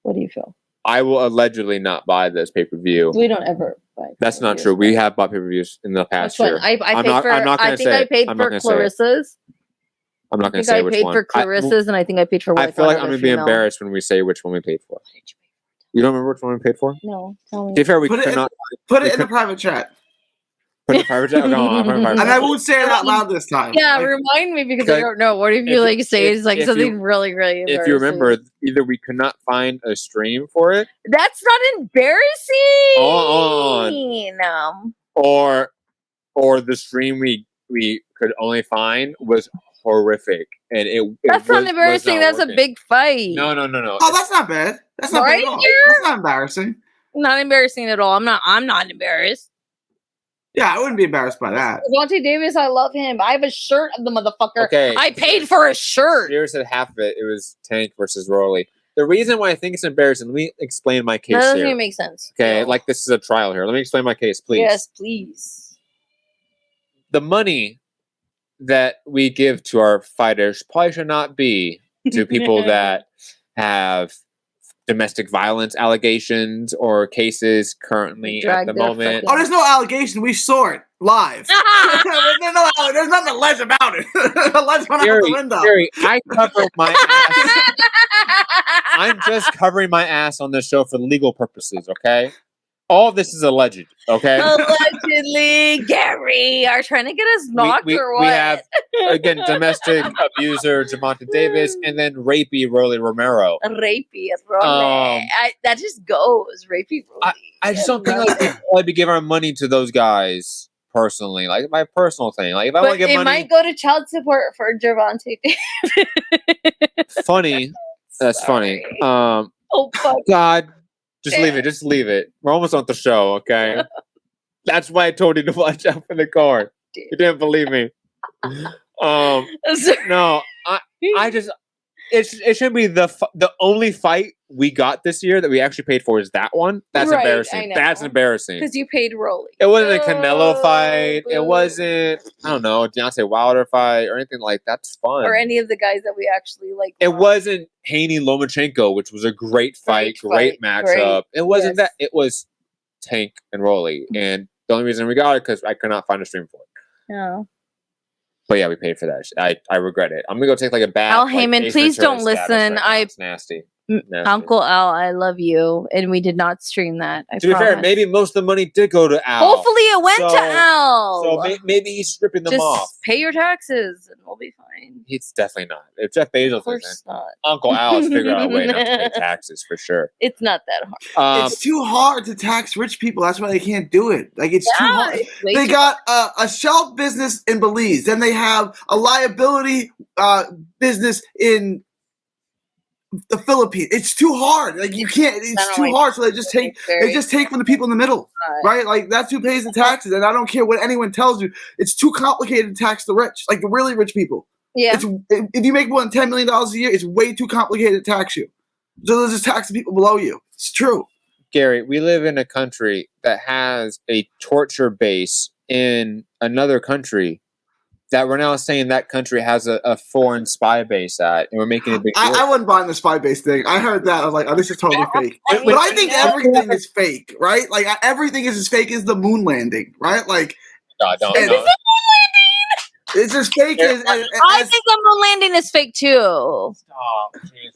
What do you feel? I will allegedly not buy this pay-per-view. We don't ever buy. That's not true. We have bought pay-per-views in the past year. I think I paid for Clarissa's. I'm not going to say which one. I paid for Clarissa's, and I think I paid for. I feel like I'm going to be embarrassed when we say which one we paid for. You don't remember which one we paid for? No. Tell me. To be fair, put it in the private chat. Put it in the private chat? And I won't say it out loud this time. Yeah, remind me because I don't know. What if you say it's like something really, really embarrassing? If you remember, either we could not find a stream for it. That's not embarrassing. Or the stream we could only find was horrific, and that's not embarrassing. That's a big fight. No. Oh, that's not bad. That's not bad at all. That's not embarrassing. Not embarrassing at all. I'm not embarrassed. Yeah, I wouldn't be embarrassed by that. Devontae Davis, I love him. I have a shirt of the motherfucker. Okay. I paid for a shirt. Here said half of it. It was Tank versus Rolly. The reason why I think it's embarrassing, let me explain my case here. That doesn't even make sense. Okay, like this is a trial here. Let me explain my case, please. Yes, please. The money that we give to our fighters probably should not be to people that have domestic violence allegations or cases currently at the moment. Oh, there's no allegation. We saw it live. There's nothing alleged about it. Alleged went out the window. Gary, I covered my ass. I'm just covering my ass on this show for legal purposes, okay? All this is alleged, okay? Allegedly, Gary, are trying to get us knocked or what? We have, again, domestic abuser Javante Davis, and then rapey Rolly Romero. Rapey Rolly. That just goes. Rapey Rolly. I just don't think like we probably be giving our money to those guys personally. Like my personal thing. Like if I want to give money, it might go to child support for Javante Davis. Funny. That's funny. Oh fuck. God. Just leave it. Just leave it. We're almost on the show, okay? That's why I told you to watch out for the card. You didn't believe me. No, I just it should be the only fight we got this year that we actually paid for is that one. That's embarrassing. That's embarrassing. Because you paid Rolly. It wasn't a Canelo fight. It wasn't, I don't know, Deontay Wilder fight or anything like that. That's fun. Or any of the guys that we actually like. It wasn't Haney Lomachenko, which was a great fight, great matchup. It wasn't that. It was Tank and Rolly. And the only reason we got it because I could not find a stream for it. Yeah. But yeah, we paid for that. I regret it. I'm gonna go take like a bath. Al Heyman, please don't listen. It's nasty. Uncle Al, I love you, and we did not stream that. To be fair, maybe most of the money did go to Al. Hopefully, it went to Al. So maybe he's stripping them off. Just pay your taxes, and we'll be fine. He's definitely not. If Jeff Bezos isn't, Uncle Al has figured out a way not to pay taxes for sure. It's not that hard. It's too hard to tax rich people. That's why they can't do it. Like it's too hard. They got a shelf business in Belize, then they have a liability business in the Philippines. It's too hard. Like you can't. It's too hard. So they just take from the people in the middle, right? Like that's who pays the taxes. And I don't care what anyone tells you. It's too complicated to tax the rich, like the really rich people. Yeah. If you make more than $10 million a year, it's way too complicated to tax you. So they'll just tax the people below you. It's true. Gary, we live in a country that has a torture base in another country that we're now saying that country has a foreign spy base at, and we're making a big deal. I wasn't buying the spy base thing. I heard that. I was like, oh, this is totally fake. But I think everything is fake, right? Like, everything is as fake as the moon landing, right? Like, it's as fake as I think the moon landing is fake, too. Oh,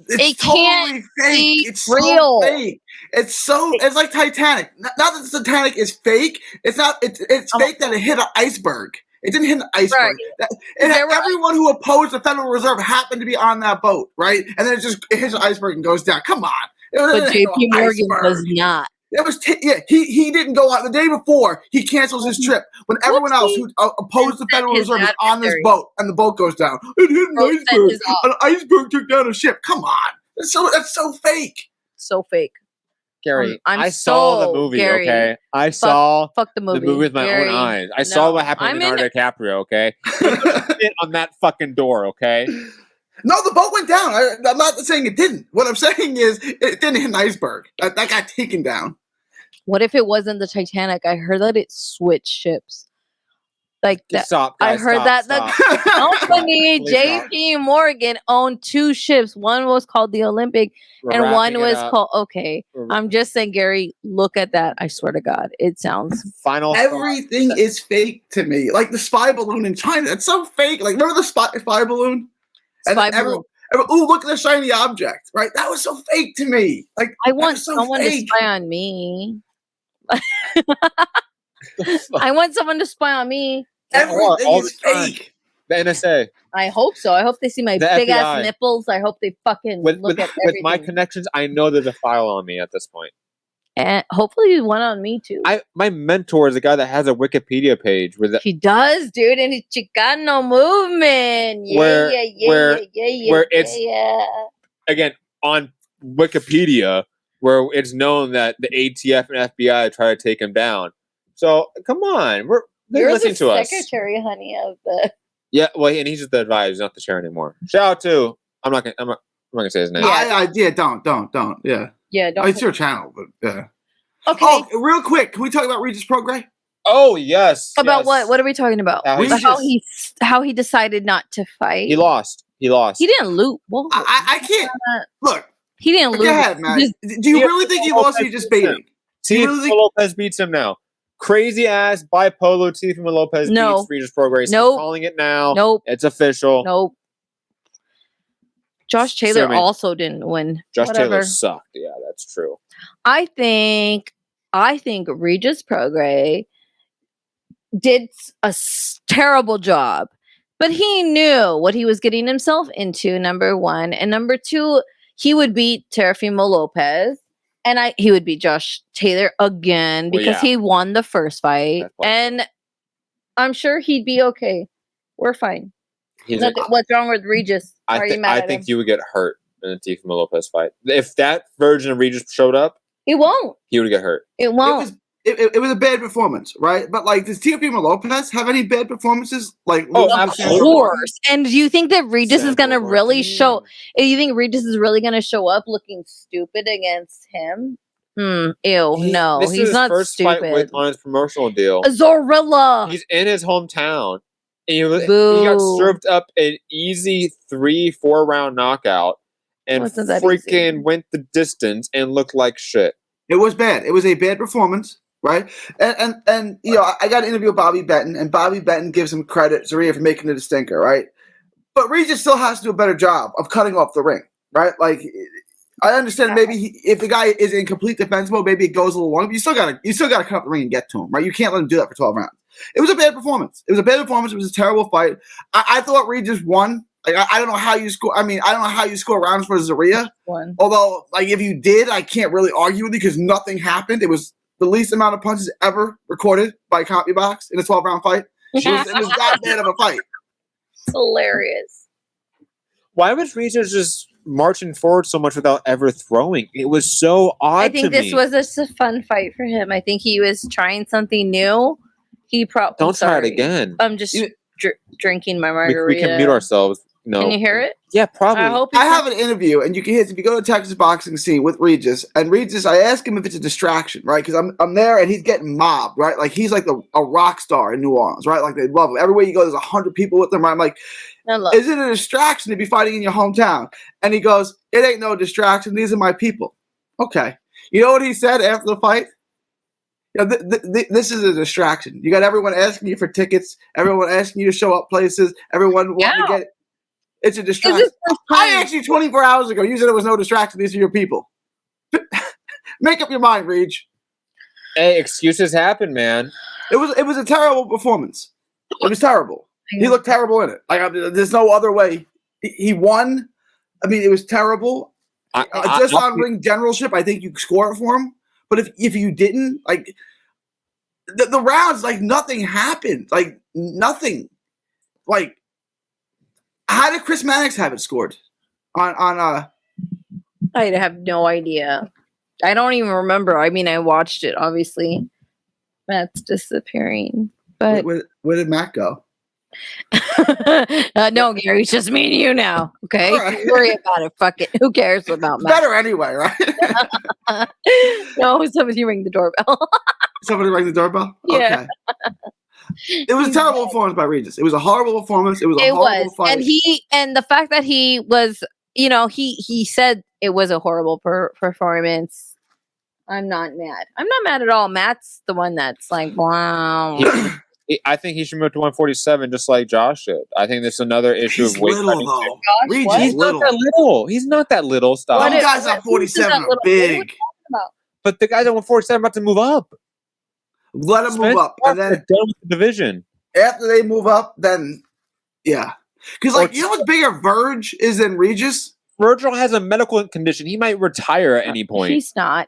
it's totally fake. It's real. So fake. It's like Titanic. Not that the Titanic is fake. It's fake that it hit an iceberg. It didn't hit the iceberg. Right. And everyone who opposed the Federal Reserve happened to be on that boat, right? And then it hits the iceberg and goes down. Come on. But J.P. Morgan was not. It was he didn't go on the day before. He cancels his trip when everyone else who opposed the Federal Reserve is on this boat and the boat goes down. It hit an iceberg. An iceberg took down a ship. Come on, that's so fake. So fake. Gary, I saw the movie, Gary, okay? I saw the movie with my own eyes. I saw what happened to Leonardo DiCaprio, okay? It on that fucking door, okay? No, the boat went down. I'm not saying it didn't. What I'm saying is it didn't hit an iceberg. That got taken down. What if it wasn't the Titanic? I heard that it switched ships. Like that. Stop, guys, I heard that the company JP Morgan owned 2 ships. One was called the Olympic, and one was called. Okay, I'm just saying, Gary. Look at that. I swear to God, it sounds final. Everything is fake to me. Like the spy balloon in China. It's so fake. Like remember the spy balloon? Ooh, look at the shiny object. Right? That was so fake to me. Like I want someone to spy on me. I want someone to spy on me. Everything is fake. The NSA. I hope so. I hope they see my big ass nipples. I hope they fucking look at everything. With my connections, I know there's a file on me at this point. And hopefully one on me too. My mentor is a guy that has a Wikipedia page where he does, dude, and it's Chicano movement. Where it's again on Wikipedia where it's known that the ATF and FBI try to take him down. So come on, they're listening to us. Secretary, honey, of the. Yeah, well, and he's just the advisor, he's not the chair anymore. Shout out to I'm not gonna say his name. Don't. Yeah, don't. It's your channel, but yeah. Okay. Oh, real quick, can we talk about Regis Prograis? Oh yes. About what? What are we talking about? How he decided not to fight. He lost. He didn't lose. Well, I can't look. He didn't lose. Go ahead, man. Do you really think he lost? Or you just baiting? Teofimo Lopez beats him now. Crazy ass bipolar Teofimo Lopez beats Regis Prograis. Nope. I'm calling it now. Nope. It's official. Nope. Josh Taylor also didn't win. Josh Taylor sucked. Yeah, that's true. I think Regis Prograis did a terrible job, but he knew what he was getting himself into. Number one, and number two, he would beat Teofimo Lopez, and he would beat Josh Taylor again because he won the first fight, and I'm sure he'd be okay. We're fine. What's wrong with Regis? I think you would get hurt in a Teofimo Lopez fight. If that version of Regis showed up, he won't. He would get hurt. It won't. It was a bad performance, right? But like, does Teofimo Lopez have any bad performances? Like, of course. And do you think that Regis is going to really show? Do you think Regis is really going to show up looking stupid against him? No, this he's is not his first stupid. Fight on his promotional deal. Zorilla. He's in his hometown. And he got served up an easy 3-4 round knockout and freaking went the distance and looked like shit. It was bad. It was a bad performance, right? And you know, I got to interview Bobby Benton, and Bobby Benton gives him credit, Zarria, for making it a stinker, right? But Regis still has to do a better job of cutting off the ring, right? Like, I understand maybe if the guy is in complete defense mode, maybe it goes a little long, but you still gotta cut off the ring and get to him, right? You can't let him do that for 12 rounds. It was a bad performance. It was a terrible fight. I thought Regis won. Like, I don't know how you score. I mean, I don't know how you score rounds for Zarria. Although, like, if you did, I can't really argue with you because nothing happened. It was the least amount of punches ever recorded by CompuBox in a 12-round fight. It was that bad of a fight. It's hilarious. Why was Regis just marching forward so much without ever throwing? It was so odd. I think this was just a fun fight for him. I think he was trying something new. He probably don't try it again. I'm just drinking my margarita. We can mute ourselves. No. Can you hear it? Yeah, probably. I have an interview, and you can hear it if you go to Texas Boxing Scene with Regis. And Regis, I ask him if it's a distraction, right? Because I'm there, and he's getting mobbed, right? Like, he's like a rock star in New Orleans, right? Like, they love him. Everywhere you go, there's 100 people with him. Right? I'm like, is it a distraction to be fighting in your hometown? And he goes, it ain't no distraction. These are my people. Okay. You know what he said after the fight? You know, this is a distraction. You got everyone asking you for tickets, everyone asking you to show up places, everyone wanting to get it. It's a distraction. I asked you 24 hours ago. You said it was no distraction. These are your people. Make up your mind, Reg. Hey, excuses happen, man. It was a terrible performance. It was terrible. He looked terrible in it. Like, there's no other way. He won. I mean, it was terrible. Just on ring generalship, I think you score it for him. But if you didn't, like, the rounds, like, nothing happened. Like, nothing. Like, how did Chris Mannix have it scored? I have no idea. I don't even remember. I mean, I watched it, obviously. Matt's disappearing. But where did Matt go? No, Gary, it's just me and you now. Okay? Right. Don't worry about it. Fuck it. Who cares about Matt? Better anyway, right? No, somebody ring the doorbell. Somebody ring the doorbell? Yeah. Okay. It was a terrible performance by Regis. It was a horrible performance. It was a horrible fight. And the fact that he was, he said it was a horrible performance. I'm not mad. I'm not mad at all. Matt's the one that's like, wow. I think he should move to 147 just like Josh did. I think there's another issue of weight cutting. He's not that little. He's not that little. Stop. Some guys at 47 are big. But the guys at 147 are about to move up. Let them move up. And then done with the division. After they move up, then yeah. Because you know what's bigger Verge is than Regis? Virgil has a medical condition. He might retire at any point. He's not.